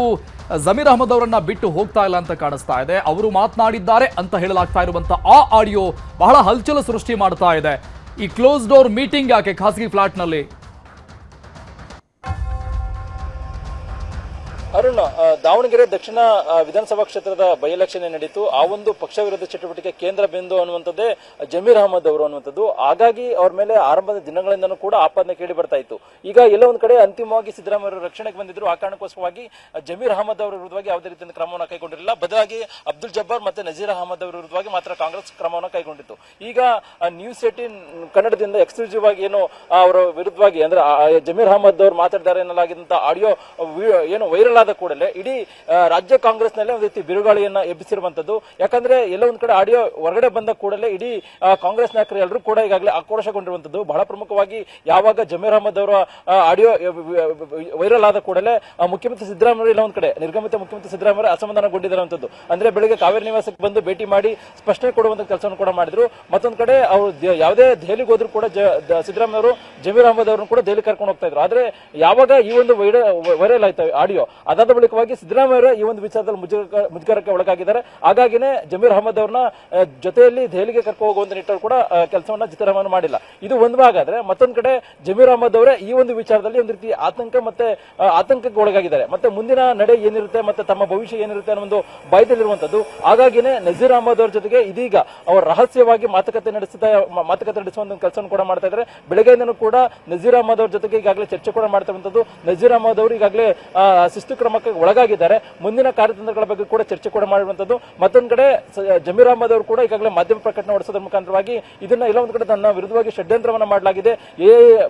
ಜಮೀರ್ ಅಹಮದ್ ಅವರನ್ನ ಬಿಟ್ಟು ಹೋಗ್ತಾ ಇಲ್ಲ ಅಂತ ಕಾಣಿಸ್ತಾ ಇದೆ. ಅವರು ಮಾತನಾಡಿದ್ದಾರೆ ಅಂತ ಹೇಳಲಾಗ್ತಾ ಇರುವಂತ ಆ ಆಡಿಯೋ ಬಹಳ ಹಲ್ಚಲು ಸೃಷ್ಟಿ ಮಾಡ್ತಾ ಇದೆ. ಈ ಕ್ಲೋಸ್ ಡೋರ್ ಮೀಟಿಂಗ್ ಯಾಕೆ ಖಾಸಗಿ ಫ್ಲಾಟ್ ನಲ್ಲಿ? ಅರುಣ್, ದಾವಣಗೆರೆ ದಕ್ಷಿಣ ವಿಧಾನಸಭಾ ಕ್ಷೇತ್ರದ ಬೈ ಎಲೆಕ್ಷನ್ ನಡೀತು. ಆ ಒಂದು ಪಕ್ಷ ವಿರೋಧ ಚಟುವಟಿಕೆ ಕೇಂದ್ರ ಬಿಂದು ಅನ್ನುವಂಥದ್ದೇ ಜಮೀರ್ ಅಹಮದ್ ಅವರು ಅನ್ನುವಂಥದ್ದು. ಹಾಗಾಗಿ ಅವ್ರ ಮೇಲೆ ಆರಂಭದ ದಿನಗಳಿಂದನೂ ಕೂಡ ಆಪಾದನೆ ಕೇಳಿ ಬರ್ತಾ ಇತ್ತು. ಈಗ ಎಲ್ಲ ಒಂದ್ ಕಡೆ ಅಂತಿಮವಾಗಿ ಸಿದ್ದರಾಮಯ್ಯ ಅವರು ರಕ್ಷಣೆಗೆ ಬಂದಿದ್ರು. ಆ ಕಾರಣಕ್ಕೋಸ್ಕರವಾಗಿ ಜಮೀರ್ ಅಹಮದ್ ಅವರ ವಿರುದ್ಧವಾಗಿ ಯಾವುದೇ ರೀತಿಯ ಕ್ರಮವನ್ನು ಕೈಗೊಂಡಿರಲಿಲ್ಲ. ಬದಲಾಗಿ ಅಬ್ದುಲ್ ಜಬ್ಬಾರ್ ಮತ್ತೆ ನಜೀರ್ ಅಹಮದ್ ಅವರ ವಿರುದ್ಧವಾಗಿ ಮಾತ್ರ ಕಾಂಗ್ರೆಸ್ ಕ್ರಮವನ್ನು ಕೈಗೊಂಡಿತ್ತು. ಈಗ ನ್ಯೂಸ್ 18 ಕನ್ನಡದಿಂದ ಎಕ್ಸ್ಕ್ಲೂಸಿವ್ ಆಗಿ ಏನು ಅವರ ವಿರುದ್ಧವಾಗಿ ಅಂದ್ರೆ ಜಮೀರ್ ಅಹಮದ್ ಅವರು ಮಾತಾಡಿದ್ದಾರೆ ಎನ್ನಲಾಗಿದ್ದಂತ ಆಡಿಯೋ ಏನು ವೈರಲ್ ಆದ ಕೂಡಲೇ ಇಡೀ ರಾಜ್ಯ ಕಾಂಗ್ರೆಸ್ ನಲ್ಲಿ ಒಂದು ರೀತಿ ಬಿರುಗಾಳಿಯನ್ನ ಎಬ್ಬಿಸಿರುವಂತದ್ದು. ಯಾಕಂದ್ರೆ ಎಲ್ಲ ಒಂದ್ ಕಡೆ ಆಡಿಯೋ ಹೊರಗಡೆ ಬಂದ ಕೂಡಲೇ ಇಡೀ ಕಾಂಗ್ರೆಸ್ ನಾಯಕರು ಎಲ್ಲರೂ ಕೂಡ ಈಗಾಗಲೇ ಆಕ್ರೋಶಗೊಂಡಿರುವಂತದ್ದು. ಬಹಳ ಪ್ರಮುಖವಾಗಿ ಯಾವಾಗ ಜಮೀರ್ ಅಹಮದ್ ಅವರ ಆಡಿಯೋ ವೈರಲ್ ಆದ ಕೂಡಲೇ ಮುಖ್ಯಮಂತ್ರಿ ಸಿದ್ದರಾಮಯ್ಯ ಎಲ್ಲ ಒಂದ್ ಕಡೆ ನಿರ್ಗಮಿತ ಮುಖ್ಯಮಂತ್ರಿ ಸಿದ್ದರಾಮಯ್ಯ ಅಸಮಾಧಾನಗೊಂಡಿರುವಂತದ್ದು. ಅಂದ್ರೆ ಬೆಳಿಗ್ಗೆ ಕಾವೇರಿ ನಿವಾಸಕ್ಕೆ ಬಂದು ಭೇಟಿ ಮಾಡಿ ಸ್ಪಷ್ಟನೆ ಕೊಡುವಂತ ಕೆಲಸವನ್ನು ಕೂಡ ಮಾಡಿದ್ರು. ಮತ್ತೊಂದ್ ಕಡೆ ಅವರು ಯಾವುದೇ ದೆಹಲಿಗೆ ಹೋದ್ರು ಕೂಡ ಸಿದ್ದರಾಮಯ್ಯ ಅವರು ಜಮೀರ್ ಅಹಮದ್ ಅವರನ್ನು ಕೂಡ ದೆಹಲಿ ಕರ್ಕೊಂಡು ಹೋಗ್ತಾ ಇದ್ರು. ಆದ್ರೆ ಯಾವಾಗ ಈ ಒಂದು ವೈರಲ್ ಆಯ್ತು ಆಡಿಯೋ, ಅದಾದ ಬಳಿಕವಾಗಿ ಸಿದ್ದರಾಮಯ್ಯ ಈ ಒಂದು ವಿಚಾರದಲ್ಲಿ ಮುಜುಗರಕ್ಕೆ ಒಳಗಾಗಿದ್ದಾರೆ. ಹಾಗಾಗಿನೇ ಜಮೀರ್ ಅಹಮದ್ ಅವ್ರನ್ನ ಜೊತೆಯಲ್ಲಿ ದೆಹಲಿಗೆ ಕರ್ಕೊಂಡು ಹೋಗುವಂತ ನಿಟ್ಟಲ್ಲಿ ಕೂಡ ಕೆಲಸವನ್ನ ಸಿದ್ದರಾಮಯ್ಯ ಮಾಡಿಲ್ಲ. ಇದು ಒಂದು ಭಾಗ ಆದ್ರೆ, ಮತ್ತೊಂದು ಕಡೆ ಜಮೀರ್ ಅಹಮದ್ ಅವರೇ ಈ ಒಂದು ವಿಚಾರದಲ್ಲಿ ಒಂದು ರೀತಿ ಆತಂಕಕ್ಕೆ ಒಳಗಾಗಿದ್ದಾರೆ. ಮತ್ತೆ ಮುಂದಿನ ನಡೆ ಏನಿರುತ್ತೆ ಮತ್ತೆ ತಮ್ಮ ಭವಿಷ್ಯ ಏನಿರುತ್ತೆ ಅನ್ನೋ ಒಂದು ಭಯದಲ್ಲಿರುವಂತದ್ದು. ಹಾಗಾಗಿನೇ ನಜೀರ್ ಅಹಮದ್ ಅವ್ರ ಜೊತೆಗೆ ಇದೀಗ ಅವರು ರಹಸ್ಯವಾಗಿ ಮಾತುಕತೆ ನಡೆಸುವಂತ ಕೆಲಸವನ್ನು ಕೂಡ ಮಾಡ್ತಾ ಇದ್ದಾರೆ. ಬೆಳಗ್ಗೆಯಿಂದನೂ ಕೂಡ ನಜೀರ್ ಅಹಮದ್ ಅವ್ರ ಜೊತೆಗೆ ಈಗಾಗಲೇ ಚರ್ಚೆ ಕೂಡ ಮಾಡ್ತಾ ಇರುವಂತದ್ದು. ನಜೀರ್ ಅಹಮದ್ ಅವರು ಈಗಾಗಲೇ ಶಿಸ್ತು ಕ್ರಮಕ್ಕೆ ಒಳಗಾಗಿದ್ದಾರೆ. ಮುಂದಿನ ಕಾರ್ಯತಂತ್ರಗಳ ಬಗ್ಗೆ ಕೂಡ ಚರ್ಚೆ ಕೂಡ ಮಾಡಿರುವಂತದ್ದು. ಮತ್ತೊಂದು ಕಡೆ ಜಮೀರ್ ಅಹಮದ್ ಅವರು ಕೂಡ ಈಗಾಗಲೇ ಮಾಧ್ಯಮ ಪ್ರಕಟಣೆ ಹೊರಡಿಸೋದ್ರ ಮುಖಾಂತರವಾಗಿ ಇದನ್ನ ಇಲ್ಲ ಒಂದ್ ಕಡೆ ನನ್ನ ವಿರುದ್ಧವಾಗಿ ಷಡ್ಯಂತ್ರವನ್ನ ಮಾಡಲಾಗಿದೆ,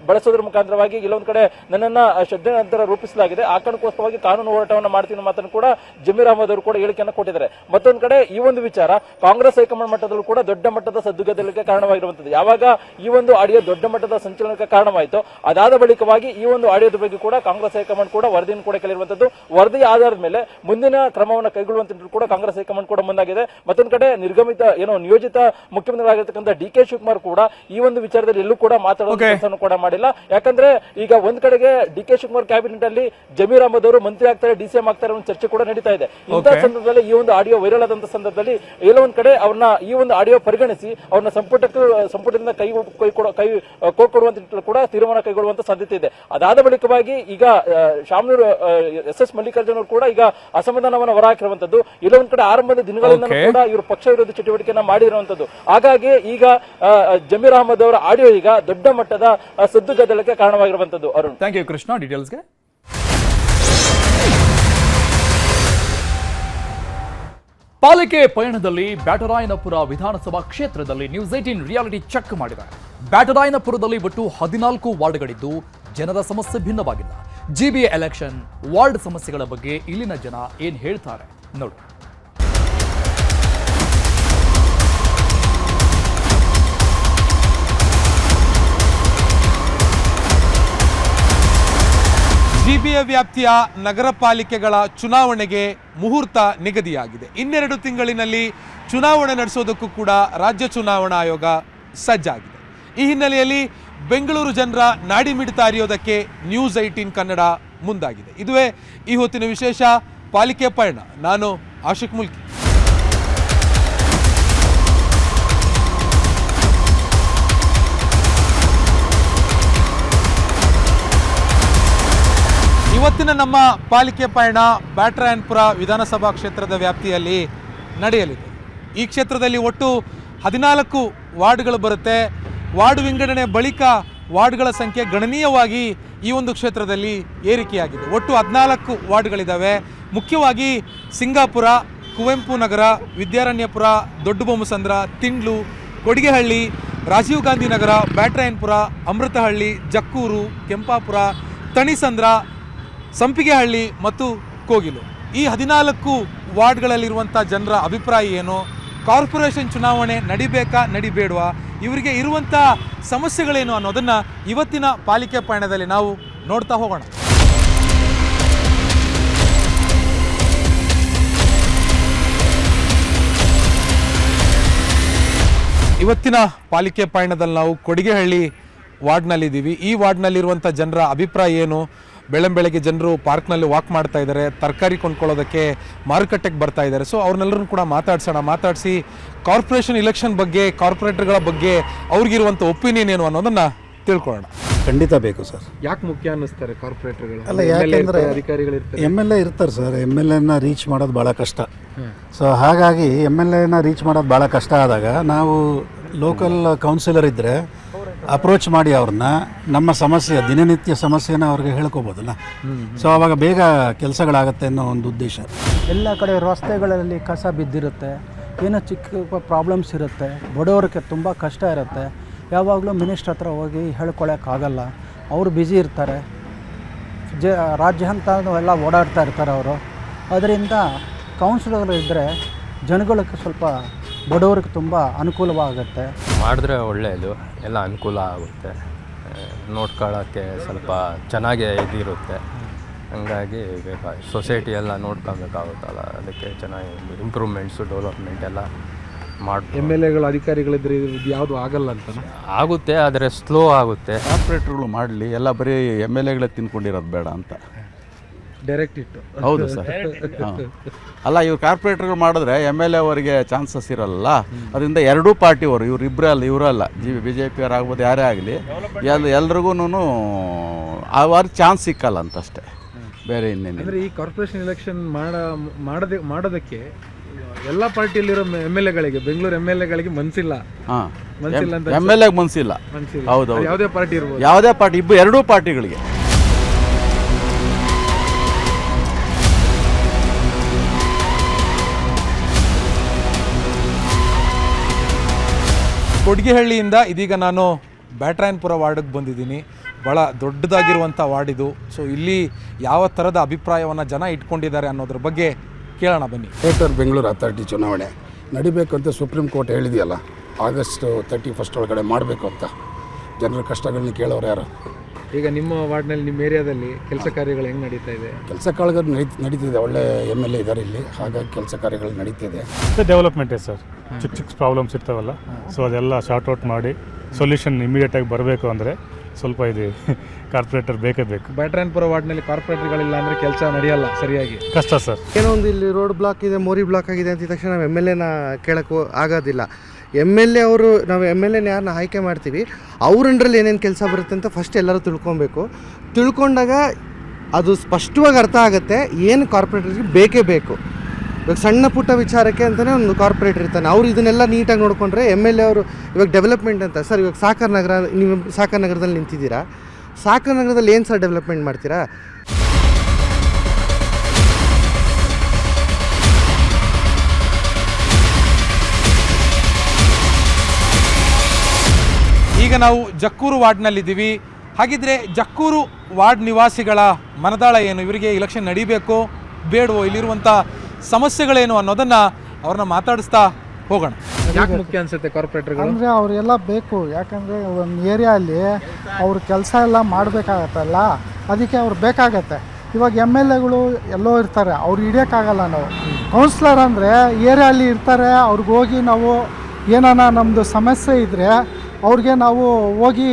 ಬಳಸೋದ್ರ ಮುಖಾಂತರವಾಗಿ ಇಲ್ಲ ಒಂದ್ ಕಡೆ ನನ್ನನ್ನ ಷಡ್ಯಂತ್ರ ರೂಪಿಸಲಾಗಿದೆ, ಆ ಕಾರಣಕ್ಕೋಸ್ಕರವಾಗಿ ಕಾನೂನು ಹೋರಾಟವನ್ನು ಮಾಡ್ತೀನಿ ಮಾತನ್ನು ಕೂಡ ಜಮೀರ್ ಅಹಮದ್ ಅವರು ಕೂಡ ಹೇಳಿಕೆಯನ್ನು ಕೊಟ್ಟಿದ್ದಾರೆ. ಮತ್ತೊಂದು ಕಡೆ ಈ ಒಂದು ವಿಚಾರ ಕಾಂಗ್ರೆಸ್ ಹೈಕಮಾಂಡ್ ಮಟ್ಟದಲ್ಲೂ ಕೂಡ ದೊಡ್ಡ ಮಟ್ಟದ ಸದ್ದುಗದ್ದಲಕ್ಕೆ ಕಾರಣವಾಗಿರುವಂತದ್ದು. ಯಾವಾಗ ಈ ಒಂದು ಆಡಿಯೋ ದೊಡ್ಡ ಮಟ್ಟದ ಸಂಚಲನಕ್ಕೆ ಕಾರಣವಾಯಿತು, ಅದಾದ ಬಳಿಕವಾಗಿ ಈ ಒಂದು ಆಡಿಯೋದ ಬಗ್ಗೆ ಕೂಡ ಕಾಂಗ್ರೆಸ್ ಹೈಕಮಾಂಡ್ ಕೂಡ ವರದಿಯನ್ನು ಕೂಡ ಕೇಳಿರುವಂತದ್ದು. ವರದಿ ಆಧಾರದ ಮೇಲೆ ಮುಂದಿನ ಕ್ರಮವನ್ನು ಕೈಗೊಳ್ಳುವಂತ ಕೂಡ ಕಾಂಗ್ರೆಸ್ ಹೈಕಮಾಂಡ್ ಕೂಡ ಮುಂದಾಗಿದೆ. ಮತ್ತೊಂದು ಕಡೆ ನಿರ್ಗಮಿತ ನಿಯೋಜಿತ ಮುಖ್ಯಮಂತ್ರಿಗಳಾಗಿರ್ತಕ್ಕಂಥ ಡಿ.ಕೆ. ಶಿವಕುಮಾರ್ ಕೂಡ ಈ ಒಂದು ವಿಚಾರದಲ್ಲಿ ಎಲ್ಲೂ ಕೂಡ ಮಾತಾಡುವ ಕೆಲಸವನ್ನು ಕೂಡ ಮಾಡಿಲ್ಲ. ಯಾಕಂದ್ರೆ ಈಗ ಒಂದ್ ಕಡೆಗೆ ಡಿ.ಕೆ. ಶಿವಕುಮಾರ್ ಕ್ಯಾಬಿನೆಟ್ ಅಲ್ಲಿ ಜಮೀರ್ ಅಹಮದ್ ಅವರು ಮಂತ್ರಿ ಆಗ್ತಾರೆ, ಡಿಸಿಎಂ ಆಗ್ತಾರೆ ಅನ್ನೋ ಚರ್ಚೆ ಕೂಡ ನಡೀತಾ ಇದೆ. ಇಂತಹ ಸಂದರ್ಭದಲ್ಲಿ ಈ ಒಂದು ಆಡಿಯೋ ವೈರಲ್ ಆದಂತ ಸಂದರ್ಭದಲ್ಲಿ ಎಲ್ಲೋ ಒಂದ್ ಕಡೆ ಅವ್ರನ್ನ ಈ ಒಂದು ಆಡಿಯೋ ಪರಿಗಣಿಸಿ ಅವ್ರನ್ನ ಸಂಪುಟದಿಂದ ಕೈ ಕೊಡುವಂತ ಕೂಡ ತೀರ್ಮಾನ ಕೈಗೊಳ್ಳುವಂತ ಸಾಧ್ಯತೆ ಇದೆ. ಅದಾದ ಬಳಿಕವಾಗಿ ಈಗ ಶಾಮನೂರು ಎಸ್ ಮಲ್ಲಿಕಾರ್ಜುನ್ ಅವರು ಕೂಡ ಈಗ ಅಸಮಾಧಾನವನ್ನು ಹೊರಹಾಕಿರುವಂತದ್ದು. ಇಲ್ಲೊಂದ್ ಕಡೆ ಆರಂಭದ ದಿನಗಳಿಂದ ಕೂಡ ಇವರು ಪಕ್ಷ ವಿರೋಧಿ ಚಟುವಟಿಕೆಯನ್ನ ಮಾಡಿರುವಂತದ್ದು. ಹಾಗಾಗಿ ಈಗ ಜಮೀರ್ ಅಹಮದ್ ಅವರ ಆಡಿಯೋ ಈಗ ದೊಡ್ಡ ಮಟ್ಟದ ಸದ್ದುಗದ್ದಲಕ್ಕೆ ಕಾರಣವಾಗಿರುವಂತದ್ದು. ಅರುಣ್, ಥ್ಯಾಂಕ್ ಯು ಕೃಷ್ಣ ಡೀಟೇಲ್ಸ್ಗೆ. ಪಾಲಿಕೆ ಪಯಣದಲ್ಲಿ ಬ್ಯಾಟರಾಯನಪುರ ವಿಧಾನಸಭಾ ಕ್ಷೇತ್ರದಲ್ಲಿ ನ್ಯೂಸ್ 18 ರಿಯಾಲಿಟಿ ಚೆಕ್ ಮಾಡಿದೆ. ಬ್ಯಾಟರಾಯನಪುರದಲ್ಲಿ ಒಟ್ಟು 14 ವಾರ್ಡ್ಗಳಿದ್ದು ಜನರ ಸಮಸ್ಯೆ ಭಿನ್ನವಾಗಿಲ್ಲ. ಜಿಬಿಎ ಎಲೆಕ್ಷನ್ ವಾರ್ಡ್ ಸಮಸ್ಯೆಗಳ ಬಗ್ಗೆ ಇಲ್ಲಿನ ಜನ ಏನ್ ಹೇಳ್ತಾರೆ ನೋಡಿ. ಜಿಬಿಎ ವ್ಯಾಪ್ತಿಯ ನಗರ ಪಾಲಿಕೆಗಳ ಚುನಾವಣೆಗೆ ಮುಹೂರ್ತ ನಿಗದಿಯಾಗಿದೆ. 2 ತಿಂಗಳಿನಲ್ಲಿ ಚುನಾವಣೆ ನಡೆಸೋದಕ್ಕೂ ಕೂಡ ರಾಜ್ಯ ಚುನಾವಣಾ ಆಯೋಗ ಸಜ್ಜಾಗಿದೆ. ಈ ಹಿನ್ನೆಲೆಯಲ್ಲಿ ಬೆಂಗಳೂರು ಜನರ ನಾಡಿ ಮಿಡಿತ ಅರಿಯೋದಕ್ಕೆ ನ್ಯೂಸ್ 18 ಕನ್ನಡ ಮುಂದಾಗಿದೆ. ಇದುವೇ ಈ ಹೊತ್ತಿನ ವಿಶೇಷ ಪಾಲಿಕೆ ಪಯಣ. ನಾನು ಆಶಿಕ್ ಮುಲ್ಕಿ. ಇವತ್ತಿನ ನಮ್ಮ ಪಾಲಿಕೆ ಪಯಣ ಬ್ಯಾಟರಾಯನಪುರ ವಿಧಾನಸಭಾ ಕ್ಷೇತ್ರದ ವ್ಯಾಪ್ತಿಯಲ್ಲಿ ನಡೆಯಲಿದೆ. ಈ ಕ್ಷೇತ್ರದಲ್ಲಿ ಒಟ್ಟು 14 ವಾರ್ಡ್ಗಳು ಬರುತ್ತೆ. ವಾರ್ಡ್ ವಿಂಗಡಣೆ ಬಳಿಕ ವಾರ್ಡ್ಗಳ ಸಂಖ್ಯೆ ಗಣನೀಯವಾಗಿ ಈ ಒಂದು ಕ್ಷೇತ್ರದಲ್ಲಿ ಏರಿಕೆಯಾಗಿದೆ. ಒಟ್ಟು 14 ವಾರ್ಡ್ಗಳಿದ್ದಾವೆ. ಮುಖ್ಯವಾಗಿ ಸಿಂಗಾಪುರ, ಕುವೆಂಪು ನಗರ, ವಿದ್ಯಾರಣ್ಯಪುರ, ದೊಡ್ಡಬೊಮ್ಮಸಂದ್ರ, ತಿಂಡ್ಲು, ಕೊಡಿಗೆಹಳ್ಳಿ, ರಾಜೀವ್ ಗಾಂಧಿ ನಗರ, ಬ್ಯಾಟರಾಯನಪುರ, ಅಮೃತಹಳ್ಳಿ, ಜಕ್ಕೂರು, ಕೆಂಪಾಪುರ, ತಣಿಸಂದ್ರ, ಸಂಪಿಗೆಹಳ್ಳಿ ಮತ್ತು ಕೋಗಿಲು. ಈ 14 ವಾರ್ಡ್ಗಳಲ್ಲಿರುವಂಥ ಜನರ ಅಭಿಪ್ರಾಯ ಏನು? ಕಾರ್ಪೊರೇಷನ್ ಚುನಾವಣೆ ನಡಿಬೇಕಾ ನಡಿಬೇಡವಾ? ಇವರಿಗೆ ಇರುವಂಥ ಸಮಸ್ಯೆಗಳೇನು ಅನ್ನೋದನ್ನು ಇವತ್ತಿನ ಪಾಲಿಕೆ ಪಯಣದಲ್ಲಿ ನಾವು ನೋಡ್ತಾ ಹೋಗೋಣ. ಇವತ್ತಿನ ಪಾಲಿಕೆ ಪಯಣದಲ್ಲಿ ನಾವು ಕೊಡಿಗೆಹಳ್ಳಿ ವಾರ್ಡ್ನಲ್ಲಿದ್ದೀವಿ. ಈ ವಾರ್ಡ್ನಲ್ಲಿರುವಂಥ ಜನರ ಅಭಿಪ್ರಾಯ ಏನು? ಬೆಳಗ್ಗೆ ಜನರು ಪಾರ್ಕ್ನಲ್ಲಿ ವಾಕ್ ಮಾಡ್ತಾ ಇದ್ದಾರೆ, ತರಕಾರಿ ಕೊಂಡ್ಕೊಳ್ಳೋದಕ್ಕೆ ಮಾರುಕಟ್ಟೆಗೆ ಬರ್ತಾ ಇದ್ದಾರೆ. ಸೊ ಅವ್ರನ್ನೆಲ್ಲರೂ ಕೂಡ ಮಾತಾಡಿಸಿ ಕಾರ್ಪೊರೇಷನ್ ಇಲೆಕ್ಷನ್ ಬಗ್ಗೆ, ಕಾರ್ಪೊರೇಟರ್ಗಳ ಬಗ್ಗೆ ಅವ್ರಿಗಿರುವಂಥ ಒಪಿನಿಯನ್ ಏನು ಅನ್ನೋದನ್ನು ತಿಳ್ಕೊಳ್ಳೋಣ. ಖಂಡಿತ ಬೇಕು ಸರ್. ಯಾಕೆ ಮುಖ್ಯ ಅನ್ನಿಸ್ತಾರೆ ಕಾರ್ಪೊರೇಟರ್ಗಳು? ಅಲ್ಲ, ಯಾಕೆಂದರೆ ಅಧಿಕಾರಿಗಳಿರ್ತಾರೆ, MLA ಇರ್ತಾರೆ ಸರ್. MLAನ ರೀಚ್ ಮಾಡೋದು ಭಾಳ ಕಷ್ಟ. ಸೊ ಹಾಗಾಗಿ MLAನ ರೀಚ್ ಮಾಡೋದು ಭಾಳ ಕಷ್ಟ ಆದಾಗ ನಾವು ಲೋಕಲ್ ಕೌನ್ಸಿಲರ್ ಇದ್ದರೆ ಅಪ್ರೋಚ್ ಮಾಡಿ ಅವ್ರನ್ನ ನಮ್ಮ ಸಮಸ್ಯೆ, ದಿನನಿತ್ಯ ಸಮಸ್ಯೆನ ಅವ್ರಿಗೆ ಹೇಳ್ಕೊಬೋದಲ್ಲ. ಸೊ ಆವಾಗ ಬೇಗ ಕೆಲಸಗಳಾಗತ್ತೆ ಅನ್ನೋ ಒಂದು ಉದ್ದೇಶ. ಎಲ್ಲ ಕಡೆ ರಸ್ತೆಗಳಲ್ಲಿ ಕಸ ಬಿದ್ದಿರುತ್ತೆ, ಏನೋ ಚಿಕ್ಕ ಪ್ರಾಬ್ಲಮ್ಸ್ ಇರುತ್ತೆ, ಬಡವರಿಗೆ ತುಂಬ ಕಷ್ಟ ಇರುತ್ತೆ. ಯಾವಾಗಲೂ ಮಿನಿಸ್ಟ್ರ್ ಹತ್ರ ಹೋಗಿ ಹೇಳ್ಕೊಳಕ್ಕಾಗಲ್ಲ, ಅವರು ಬ್ಯುಸಿ ಇರ್ತಾರೆ, ರಾಜ್ಯ ಅಂತ ಎಲ್ಲ ಓಡಾಡ್ತಾ ಇರ್ತಾರೆ ಅವರು. ಅದರಿಂದ ಕೌನ್ಸಿಲರ್ ಇದ್ದರೆ ಜನಗಳಿಗೆ ಸ್ವಲ್ಪ ಬಡವರಿಗೆ ತುಂಬ ಅನುಕೂಲವಾಗುತ್ತೆ. ಮಾಡಿದ್ರೆ ಒಳ್ಳೆಯದು, ಎಲ್ಲ ಅನುಕೂಲ ಆಗುತ್ತೆ, ನೋಡ್ಕೊಳ್ಳೋಕ್ಕೆ ಸ್ವಲ್ಪ ಚೆನ್ನಾಗೇ ಇದಿರುತ್ತೆ. ಹಂಗಾಗಿ ಸೊಸೈಟಿ ಎಲ್ಲ ನೋಡ್ಕೊಬೇಕಾಗುತ್ತಲ್ಲ, ಅದಕ್ಕೆ ಚೆನ್ನಾಗಿ ಇಂಪ್ರೂವ್ಮೆಂಟ್ಸು, ಡೆವಲಪ್ಮೆಂಟ್ ಎಲ್ಲ ಮಾಡಿ. MLAಗಳು ಅಧಿಕಾರಿಗಳಿದ್ರೆ ಇದು ಯಾವುದು ಆಗಲ್ಲ ಅಂತ ಆಗುತ್ತೆ, ಆದರೆ ಸ್ಲೋ ಆಗುತ್ತೆ. ಕಾರ್ಪೊರೇಟ್ರುಗಳು ಮಾಡಲಿ, ಎಲ್ಲ ಬರೀ MLAಗಳೇ ತಿನ್ಕೊಂಡಿರೋದು ಬೇಡ ಅಂತ ಡೈರೆಕ್ಟ್ ಇಟ್ಟು. ಹೌದು ಸರ್. ಅಲ್ಲ, ಇವ್ರು ಕಾರ್ಪೊರೇಟ್ರುಗಳು ಮಾಡಿದ್ರೆ MLA ಅವರಿಗೆ ಚಾನ್ಸಸ್ ಇರಲ್ಲ. ಅದರಿಂದ ಎರಡೂ ಪಾರ್ಟಿಯವರು, ಇವರಲ್ಲ BJP ಅವ್ರು ಆಗ್ಬೋದು, ಯಾರೇ ಆಗಲಿ, ಎಲ್ರಿಗೂ ಅವ್ರಿಗೆ ಚಾನ್ಸ್ ಸಿಕ್ಕಲ್ಲ ಅಂತಷ್ಟೇ, ಬೇರೆ ಇನ್ನೇನು. ಅಂದರೆ ಈ ಕಾರ್ಪೊರೇಷನ್ ಎಲೆಕ್ಷನ್ ಮಾಡೋದಕ್ಕೆ ಎಲ್ಲ ಪಾರ್ಟಿಯಲ್ಲಿರೋ MLAಗಳಿಗೆ, ಬೆಂಗಳೂರು MLAಗಳಿಗೆ ಮನಸ್ಸಿಲ್ಲ. MLAಗೆ ಮನಸ್ಸಿಲ್ಲ. ಹೌದು, ಯಾವುದೇ ಪಾರ್ಟಿ ಇರ್ಬೋದು, ಯಾವುದೇ ಪಾರ್ಟಿ, ಎರಡೂ ಪಾರ್ಟಿಗಳಿಗೆ. ಕೊಡಿಗೆಹಳ್ಳಿಯಿಂದ ಇದೀಗ ನಾನು ಬ್ಯಾಟರಾಯನಪುರ ವಾರ್ಡಿಗೆ ಬಂದಿದ್ದೀನಿ. ಭಾಳ ದೊಡ್ಡದಾಗಿರುವಂಥ ವಾರ್ಡ್ ಇದು. ಸೊ ಇಲ್ಲಿ ಯಾವ ಥರದ ಅಭಿಪ್ರಾಯವನ್ನು ಜನ ಇಟ್ಕೊಂಡಿದ್ದಾರೆ ಅನ್ನೋದ್ರ ಬಗ್ಗೆ ಕೇಳೋಣ ಬನ್ನಿ. ಗ್ರೇಟರ್ ಬೆಂಗಳೂರು ಅಥಾರಿಟಿ ಚುನಾವಣೆ ನಡಿಬೇಕು ಅಂತ ಸುಪ್ರೀಂ ಕೋರ್ಟ್ ಹೇಳಿದೆಯಲ್ಲ, August 31 ಒಳಗಡೆ ಮಾಡಬೇಕು ಅಂತ. ಜನರ ಕಷ್ಟಗಳನ್ನ ಕೇಳೋರು ಯಾರು? ಈಗ ನಿಮ್ಮ ವಾರ್ಡ್ನಲ್ಲಿ, ನಿಮ್ಮ ಏರಿಯಾದಲ್ಲಿ ಕೆಲಸ ಕಾರ್ಯಗಳು ಹೆಂಗೆ ನಡೀತಾ ಇದೆ? ಕೆಲಸ ಕಾರ್ಯಗಳು ನಡೀತಿದೆ. ಒಳ್ಳೆ MLA ಇದ್ದಾರೆ ಇಲ್ಲಿ, ಹಾಗಾಗಿ ಕೆಲಸ ಕಾರ್ಯಗಳು ನಡೀತಿದೆ. ಡೆವಲಪ್ಮೆಂಟೇ ಸರ್. ಚಿಕ್ಕ ಪ್ರಾಬ್ಲಮ್ಸ್ ಇರ್ತಾವಲ್ಲ, ಸೊ ಅದೆಲ್ಲ ಶಾರ್ಟ್ ಔಟ್ ಮಾಡಿ ಸೊಲ್ಯೂಷನ್ ಇಮಿಡಿಯೇಟಾಗಿ ಬರಬೇಕು ಅಂದರೆ ಸ್ವಲ್ಪ ಇದು ಕಾರ್ಪೊರೇಟರ್ ಬೇಕೇ ಬೇಕು. ಬ್ಯಾಟರಾಯನಪುರ ವಾರ್ಡ್ನಲ್ಲಿ ಕಾರ್ಪೊರೇಟರ್ಗಳಿಲ್ಲ ಅಂದರೆ ಕೆಲಸ ನಡೆಯಲ್ಲ ಸರಿಯಾಗಿ, ಕಷ್ಟ ಸರ್. ಏನೋ ಒಂದು ಇಲ್ಲಿ ರೋಡ್ ಬ್ಲಾಕ್ ಇದೆ, ಮೋರಿ ಬ್ಲಾಕ್ ಆಗಿದೆ ಅಂತಿದ ತಕ್ಷಣ ನಾವು MLAನ ಕೇಳೋಕ್ಕೂ ಆಗೋದಿಲ್ಲ. MLA ಅವರು, ನಾವು MLAನ ಯಾರನ್ನ ಆಯ್ಕೆ ಮಾಡ್ತೀವಿ, ಅವ್ರ ಅಂಡ್ರಲ್ಲಿ ಏನೇನು ಕೆಲಸ ಬರುತ್ತೆ ಅಂತ ಫಸ್ಟ್ ಎಲ್ಲರೂ ತಿಳ್ಕೊಬೇಕು. ತಿಳ್ಕೊಂಡಾಗ ಅದು ಸ್ಪಷ್ಟವಾಗಿ ಅರ್ಥ ಆಗುತ್ತೆ ಏನು ಕಾರ್ಪೊರೇಟರ್ಗೆ ಬೇಕೇ ಬೇಕು. ಇವಾಗ ಸಣ್ಣ ಪುಟ್ಟ ವಿಚಾರಕ್ಕೆ ಅಂತಲೇ ಒಂದು ಕಾರ್ಪೊರೇಟರ್ ಇರ್ತಾನೆ, ಅವ್ರು ಇದನ್ನೆಲ್ಲ ನೀಟಾಗಿ ನೋಡಿಕೊಂಡ್ರೆ MLA ಅವರು ಇವಾಗ ಡೆವಲಪ್ಮೆಂಟ್ ಅಂತ. ಸರ್ ಇವಾಗ ಸಾಕರ್ ನಗರ, ನೀವು ಸಾಕರ್ ನಗರದಲ್ಲಿ ನಿಂತಿದ್ದೀರಾ, ಸಾಕರ್ ನಗರದಲ್ಲಿ ಏನು ಸರ್ ಡೆವಲಪ್ಮೆಂಟ್ ಮಾಡ್ತೀರಾ? ಈಗ ನಾವು ಜಕ್ಕೂರು ವಾರ್ಡ್ನಲ್ಲಿದ್ದೀವಿ. ಹಾಗಿದ್ರೆ ಜಕ್ಕೂರು ವಾರ್ಡ್ ನಿವಾಸಿಗಳ ಮನದಾಳ ಏನು? ಇವರಿಗೆ ಇಲೆಕ್ಷನ್ ನಡಿಬೇಕೋ ಬೇಡವೋ, ಇಲ್ಲಿರುವಂಥ ಸಮಸ್ಯೆಗಳೇನು ಅನ್ನೋದನ್ನು ಅವ್ರನ್ನ ಮಾತಾಡಿಸ್ತಾ ಹೋಗೋಣ. ಯಾಕೆ ಮುಖ್ಯ ಅನಿಸುತ್ತೆ ಕಾರ್ಪೊರೇಟರ್ಗಳು? ಅಂದರೆ ಅವರೆಲ್ಲ ಬೇಕು. ಯಾಕಂದರೆ ಒಂದು ಏರಿಯಲ್ಲಿ ಅವ್ರ ಕೆಲಸ ಎಲ್ಲ ಮಾಡಬೇಕಾಗತ್ತಲ್ಲ, ಅದಕ್ಕೆ ಅವ್ರು ಬೇಕಾಗತ್ತೆ. ಇವಾಗ MLAಗಳು ಎಲ್ಲೋ ಇರ್ತಾರೆ, ಅವ್ರು ಹಿಡಿಯೋಕ್ಕಾಗಲ್ಲ. ನಾವು ಕೌನ್ಸಿಲರ್ ಅಂದರೆ ಏರಿಯಲ್ಲಿ ಇರ್ತಾರೆ, ಅವ್ರಿಗೆ ಹೋಗಿ ನಾವು ಏನಾನ ನಮ್ಮದು ಸಮಸ್ಯೆ ಇದ್ದರೆ ಅವ್ರಿಗೆ ನಾವು ಹೋಗಿ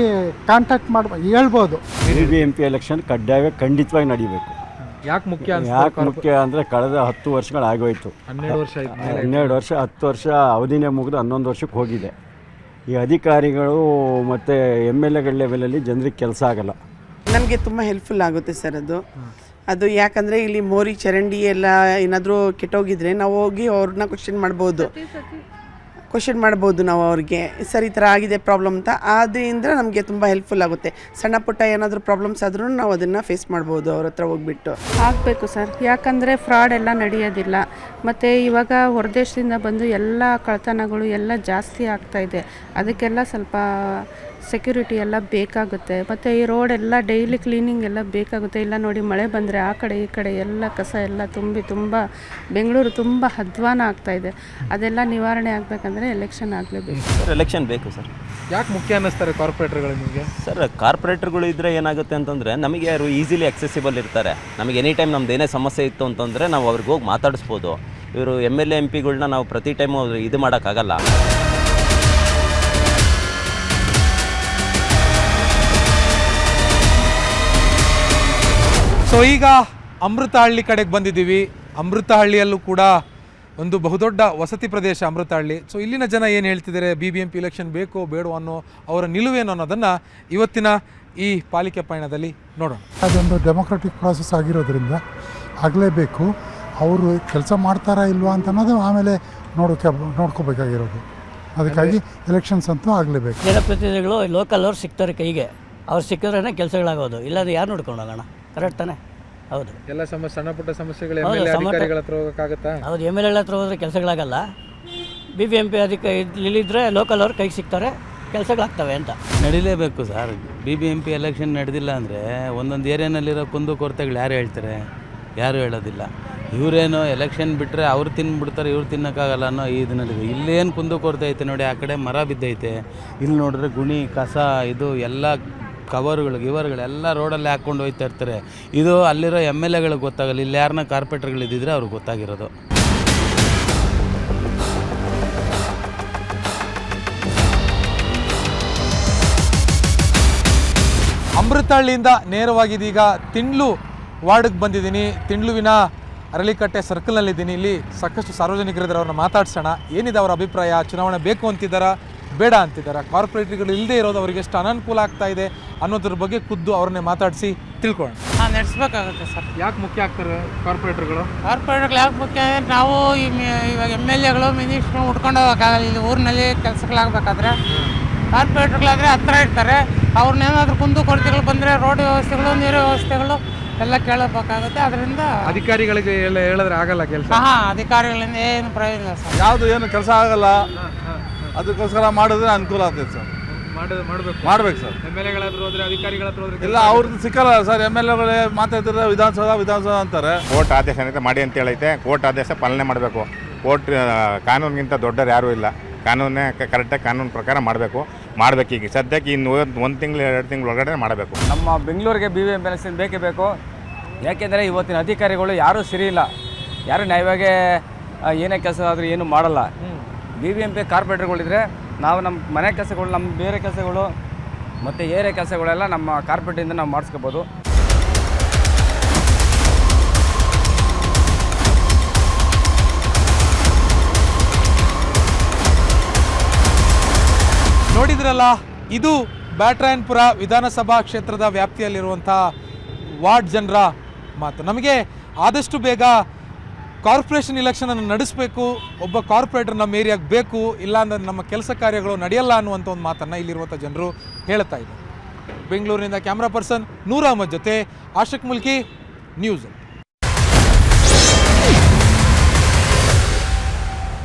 ಕಾಂಟ್ಯಾಕ್ಟ್ ಮಾಡಿ ಹೇಳ್ಬೋದು. BBMP ಎಲೆಕ್ಷನ್ ಖಂಡಿತವಾಗಿ ನಡೀಬೇಕು. ಯಾಕೆ ಮುಖ್ಯ? ಯಾಕೆ ಮುಖ್ಯ ಅಂದರೆ ಕಳೆದ 10 ವರ್ಷಗಳಾಗೋಯ್ತು. 12 ವರ್ಷ 10 ವರ್ಷ ಅವಧಿನೇ ಮುಗಿದು 11 ವರ್ಷಕ್ಕೆ ಹೋಗಿದೆ. ಈ ಅಧಿಕಾರಿಗಳು ಮತ್ತು MLAಗಳ ಲೆವೆಲಲ್ಲಿ ಜನರಿಗೆ ಕೆಲಸ ಆಗಲ್ಲ. ನಮಗೆ ತುಂಬ ಹೆಲ್ಪ್ಫುಲ್ ಆಗುತ್ತೆ ಸರ್ ಅದು ಯಾಕಂದರೆ ಇಲ್ಲಿ ಮೋರಿ ಚರಂಡಿ ಎಲ್ಲ ಏನಾದರೂ ಕೆಟ್ಟೋಗಿದ್ರೆ ನಾವು ಹೋಗಿ ಅವ್ರನ್ನ ಕ್ವಶನ್ ಮಾಡ್ಬೋದು. ಕ್ವಶನ್ ಮಾಡ್ಬೋದು ನಾವು ಅವ್ರಿಗೆ, ಸರ್ ಈ ಥರ ಆಗಿದೆ ಪ್ರಾಬ್ಲಮ್ ಅಂತ. ಆದ್ದರಿಂದ ನಮಗೆ ತುಂಬ ಹೆಲ್ಪ್ಫುಲ್ ಆಗುತ್ತೆ. ಸಣ್ಣ ಪುಟ್ಟ ಏನಾದರೂ ಪ್ರಾಬ್ಲಮ್ಸ್ ಆದ್ರೂ ನಾವು ಅದನ್ನು ಫೇಸ್ ಮಾಡ್ಬೋದು ಅವ್ರ ಹತ್ರ ಹೋಗ್ಬಿಟ್ಟು. ಆಗಬೇಕು ಸರ್, ಯಾಕಂದರೆ ಫ್ರಾಡ್ ಎಲ್ಲ ನಡೆಯೋದಿಲ್ಲ. ಮತ್ತು ಇವಾಗ ಹೊರದೇಶದಿಂದ ಬಂದು ಎಲ್ಲ ಕಳ್ತನಗಳು ಎಲ್ಲ ಜಾಸ್ತಿ ಆಗ್ತಾಯಿದೆ. ಅದಕ್ಕೆಲ್ಲ ಸ್ವಲ್ಪ ಸೆಕ್ಯೂರಿಟಿ ಎಲ್ಲ ಬೇಕಾಗುತ್ತೆ. ಮತ್ತು ಈ ರೋಡ್ ಎಲ್ಲ ಡೈಲಿ ಕ್ಲೀನಿಂಗ್ ಎಲ್ಲ ಬೇಕಾಗುತ್ತೆ. ಇಲ್ಲ ನೋಡಿ, ಮಳೆ ಬಂದರೆ ಆ ಕಡೆ ಈ ಕಡೆ ಎಲ್ಲ ಕಸ ಎಲ್ಲ ತುಂಬ ಬೆಂಗಳೂರು ತುಂಬ ಅಧ್ವಾನ ಆಗ್ತಾಯಿದೆ. ಅದೆಲ್ಲ ನಿವಾರಣೆ ಆಗಬೇಕಂದ್ರೆ ಎಲೆಕ್ಷನ್ ಆಗಲೇಬೇಕು ಸರ್. ಎಲೆಕ್ಷನ್ ಬೇಕು ಸರ್. ಯಾಕೆ ಮುಖ್ಯ ಅನ್ನಿಸ್ತಾರೆ ಕಾರ್ಪೊರೇಟರ್ಗಳು ನಿಮಗೆ? ಸರ್, ಕಾರ್ಪೊರೇಟರ್ಗಳು ಇದ್ದರೆ ಏನಾಗುತ್ತೆ ಅಂತಂದರೆ ನಮಗೆ ಅವರು ಈಸಿಲಿ ಅಕ್ಸೆಸಿಬಲ್ ಇರ್ತಾರೆ. ನಮಗೆ ಎನಿ ಟೈಮ್ ನಮ್ದು ಏನೇ ಸಮಸ್ಯೆ ಇತ್ತು ಅಂತಂದರೆ ನಾವು ಅವ್ರಿಗೆ ಹೋಗಿ ಮಾತಾಡಿಸ್ಬೋದು. ಇವರು MLA MP ನಾವು ಪ್ರತಿ ಟೈಮು ಇದು ಮಾಡೋಕ್ಕಾಗಲ್ಲ. ಸೊ ಈಗ ಅಮೃತಹಳ್ಳಿ ಕಡೆಗೆ ಬಂದಿದ್ದೀವಿ. ಅಮೃತಹಳ್ಳಿಯಲ್ಲೂ ಕೂಡ ಒಂದು ಬಹುದೊಡ್ಡ ವಸತಿ ಪ್ರದೇಶ ಅಮೃತಹಳ್ಳಿ. ಸೊ ಇಲ್ಲಿನ ಜನ ಏನು ಹೇಳ್ತಿದ್ದಾರೆ, BBMP ಎಲೆಕ್ಷನ್ ಬೇಕೋ ಬೇಡೋ ಅನ್ನೋ ಅವರ ನಿಲುವೇನು ಅನ್ನೋದನ್ನು ಇವತ್ತಿನ ಈ ಪಾಲಿಕೆ ಪಯಣದಲ್ಲಿ ನೋಡೋಣ. ಅದೊಂದು ಡೆಮೊಕ್ರೆಟಿಕ್ ಪ್ರಾಸೆಸ್ ಆಗಿರೋದ್ರಿಂದ ಆಗಲೇಬೇಕು. ಅವರು ಕೆಲಸ ಮಾಡ್ತಾರಾ ಇಲ್ವಾ ಅಂತ ಅನ್ನೋದು ಆಮೇಲೆ ನೋಡ್ಕೋಬೇಕಾಗಿರೋದು. ಅದಕ್ಕಾಗಿ ಎಲೆಕ್ಷನ್ಸ್ ಅಂತೂ ಆಗಲೇಬೇಕು. ಜನಪ್ರತಿನಿಧಿಗಳು ಲೋಕಲ್ ಅವ್ರು ಸಿಗ್ತಾರೆ ಕೈಗೆ, ಅವ್ರು ಸಿಕ್ಕಿದ್ರೇ ಕೆಲಸಗಳಾಗೋದು. ಇಲ್ಲಾಂದ್ರೆ ಯಾರು ನೋಡ್ಕೊಂಡು ಹೋಗೋಣ? ಕರೆಕ್ಟ್ ತಾನೆ? ಹೌದು. ಎಲ್ಲ ಸಣ್ಣ ಪುಟ್ಟ ಸಮಸ್ಯೆಗಳು ಅಧಿಕಾರಿಗಳ ಹತ್ರ ಹೋಗೋಕ್ಕಾಗತ್ತಾ? ಹೌದು, MLA ಹತ್ರ ಹೋದರೆ ಕೆಲಸಗಳಾಗಲ್ಲ. BBMP ಇಲ್ಲಿದ್ದರೆ ಲೋಕಲ್ ಅವ್ರು ಕೈಗೆ ಸಿಗ್ತಾರೆ, ಕೆಲಸಗಳಾಗ್ತವೆ ಅಂತ. ನಡೀಲೇಬೇಕು ಸರ್. BBMP ಎಲೆಕ್ಷನ್ ನಡೆದಿಲ್ಲ ಅಂದರೆ ಒಂದೊಂದು ಏರಿಯಾನಲ್ಲಿರೋ ಕುಂದುಕೊರತೆಗಳು ಯಾರು ಹೇಳ್ತಾರೆ? ಯಾರು ಹೇಳೋದಿಲ್ಲ. ಇವರೇನು ಎಲೆಕ್ಷನ್ ಬಿಟ್ಟರೆ ಅವ್ರು ತಿನ್ಬಿಡ್ತಾರೆ, ಇವ್ರು ತಿನ್ನೋಕ್ಕಾಗಲ್ಲ ಅನ್ನೋ ಇದನ್ನಲ್ಲಿದೆ. ಇಲ್ಲೇನು ಕುಂದುಕೊರತೆ ಐತೆ ನೋಡಿ, ಆ ಕಡೆ ಮರ ಬಿದ್ದೈತೆ, ಇಲ್ಲಿ ನೋಡಿದ್ರೆ ಗುಣಿ ಕಸ ಇದು ಎಲ್ಲ ಕವರ್ಗಳು ಎಲ್ಲ ರೋಡಲ್ಲಿ ಹಾಕ್ಕೊಂಡು ಹೋಗ್ತಾ ಇರ್ತಾರೆ. ಇದು ಅಲ್ಲಿರೋ MLAಗಳಿಗೆ ಗೊತ್ತಾಗಲ್ಲ. ಇಲ್ಲಿ ಯಾರನ್ನ ಕಾರ್ಪೊರೇಟರ್ಗಳಿದ್ದರೆ ಅವ್ರಿಗೆ ಗೊತ್ತಾಗಿರೋದು. ಅಮೃತಹಳ್ಳಿಯಿಂದ ನೇರವಾಗಿದ್ದೀಗ ತಿಂಡ್ಲು ವಾರ್ಡ್ಗೆ ಬಂದಿದ್ದೀನಿ. ತಿಂಡ್ಲುವಿನ ಅರಳಿಕಟ್ಟೆ ಸರ್ಕಲ್ನಲ್ಲಿದ್ದೀನಿ. ಇಲ್ಲಿ ಸಾಕಷ್ಟು ಸಾರ್ವಜನಿಕರಿದ್ದಾರೆ, ಅವ್ರನ್ನ ಮಾತಾಡ್ಸೋಣ. ಏನಿದೆ ಅವರ ಅಭಿಪ್ರಾಯ? ಚುನಾವಣೆ ಬೇಕು ಅಂತಿದ್ದಾರಾ ಬೇಡ ಅಂತಿದ್ದಾರೆ? ಕಾರ್ಪೊರೇಟರ್ಗಳು ಇಲ್ಲದೆ ಇರೋದು ಅವರಿಗೆ ಎಷ್ಟು ಅನಾನುಕೂಲ ಆಗ್ತಾ ಇದೆ ಅನ್ನೋದ್ರ ಬಗ್ಗೆ ಖುದ್ದು ಅವ್ರನ್ನೇ ಮಾತಾಡಿಸಿ ತಿಳ್ಕೊಳ್ಳೋಣ. ನಡೆಸಬೇಕಾಗುತ್ತೆ ಸರ್. ಯಾಕೆ ಮುಖ್ಯ ಆಗ್ತಾರೆ ಕಾರ್ಪೊರೇಟರ್ಗಳು? ಕಾರ್ಪೊರೇಟರ್ಗಳು ಯಾಕೆ ಮುಖ್ಯ ಅಂದರೆ ನಾವು ಇವಾಗ MLAಗಳು ಮಿನಿಸ್ಟ್ರು ಉಟ್ಕೊಂಡು ಹೋಗೋಕ್ಕಾಗಲ್ಲ. ಇಲ್ಲಿ ಊರಿನಲ್ಲಿ ಕೆಲಸಗಳಾಗಬೇಕಾದ್ರೆ ಕಾರ್ಪೊರೇಟರ್ಗಳಾದರೆ ಹತ್ರ ಇರ್ತಾರೆ. ಅವ್ರನ್ನೇನಾದ್ರೂ ಕುಂದುಕೊರತೆಗಳು ಬಂದರೆ ರೋಡ್ ವ್ಯವಸ್ಥೆಗಳು, ನೀರು ವ್ಯವಸ್ಥೆಗಳು ಎಲ್ಲ ಕೇಳಬೇಕಾಗುತ್ತೆ. ಅದರಿಂದ ಅಧಿಕಾರಿಗಳಿಗೆ ಹೇಳಿದ್ರೆ ಆಗಲ್ಲ ಕೆಲಸ. ಅಧಿಕಾರಿಗಳಿಂದ ಏನು ಪ್ರಯೋಜನ ಸರ್. ಯಾವುದು ಏನು ಕೆಲಸ ಆಗಲ್ಲ, ಅದಕ್ಕೋಸ್ಕರ ಮಾಡಿದ್ರೆ ಅನುಕೂಲ ಆಗ್ತೈತೆ ಸರ್. ಮಾಡ್ಬೇಕು ಸರ್. MLAಗಳಾದ್ರೂ ಹೋದ್ರೆ, ಅಧಿಕಾರಿಗಳ ಹತ್ರ ಹೋದ್ರೆ ಇಲ್ಲ, ಅವ್ರದ್ದು ಸಿಕ್ಕಲ್ಲ ಸರ್. MLAಗಳೇ ಮಾತಾಡ್ತಿದ್ರೆ ವಿಧಾನಸೌಧ ಅಂತಾರೆ. ಕೋರ್ಟ್ ಆದೇಶ ಮಾಡಿ ಅಂತ ಹೇಳೈತೆ. ಕೋರ್ಟ್ ಆದೇಶ ಪಾಲನೆ ಮಾಡಬೇಕು. ಕೋರ್ಟ್ ಕಾನೂನಿಗಿಂತ ದೊಡ್ಡರು ಯಾರೂ ಇಲ್ಲ. ಕಾನೂನೇ ಕರೆಕ್ಟಾಗಿ ಕಾನೂನು ಪ್ರಕಾರ ಮಾಡಬೇಕು. ಈಗ ಸದ್ಯಕ್ಕೆ ಇನ್ನು 1 ತಿಂಗಳು 2 ತಿಂಗಳು ಒಳಗಡೆ ಮಾಡಬೇಕು. ನಮ್ಮ ಬೆಂಗಳೂರಿಗೆ BBMP ಎಲೆಕ್ಷನ್ ಬೇಕೇ ಬೇಕು. ಯಾಕೆಂದರೆ ಇವತ್ತಿನ ಅಧಿಕಾರಿಗಳು ಯಾರೂ ಸರಿ ಇಲ್ಲ. ಯಾರು ನ್ಯಾಯವಾಗಿ ಏನೇ ಕೆಲಸ ಆದರೂ ಏನು ಮಾಡಲ್ಲ. BBMP ಕಾರ್ಪೊರೇಟರ್ಗಳಿದ್ರೆ ನಾವು ನಮ್ಮ ಮನೆ ಕೆಲಸಗಳು, ನಮ್ಮ ಬೇರೆ ಕೆಲಸಗಳು ಮತ್ತು ಏರಿಯಾ ಕೆಲಸಗಳೆಲ್ಲ ನಮ್ಮ ಕಾರ್ಪೊರೇಟಿಂದ ನಾವು ಮಾಡಿಸ್ಕೋಬೋದು. ನೋಡಿದ್ರಲ್ಲ, ಇದು ಬ್ಯಾಟರಾಯನಪುರ ವಿಧಾನಸಭಾ ಕ್ಷೇತ್ರದ ವ್ಯಾಪ್ತಿಯಲ್ಲಿರುವಂಥ ವಾರ್ಡ್ ಜನರ ಮಾತು. ನಮಗೆ ಆದಷ್ಟು ಬೇಗ ಕಾರ್ಪೊರೇಷನ್ ಎಲೆಕ್ಷನನ್ನು ನಡೆಸಬೇಕು, ಒಬ್ಬ ಕಾರ್ಪೊರೇಟರ್ ನಮ್ಮ ಏರಿಯಾಗೆ ಬೇಕು, ಇಲ್ಲಾಂದರೆ ನಮ್ಮ ಕೆಲಸ ಕಾರ್ಯಗಳು ನಡೆಯಲ್ಲ ಅನ್ನುವಂಥ ಒಂದು ಮಾತನ್ನು ಇಲ್ಲಿರುವಂಥ ಜನರು ಹೇಳ್ತಾ ಇದ್ದಾರೆ. ಬೆಂಗಳೂರಿನಿಂದ ಕ್ಯಾಮ್ರಾ ಪರ್ಸನ್ ನೂರ್ ಅಹಮದ್ ಜೊತೆ ಆಶಿಕ್ ಮುಲ್ಕಿ, ನ್ಯೂಸ್.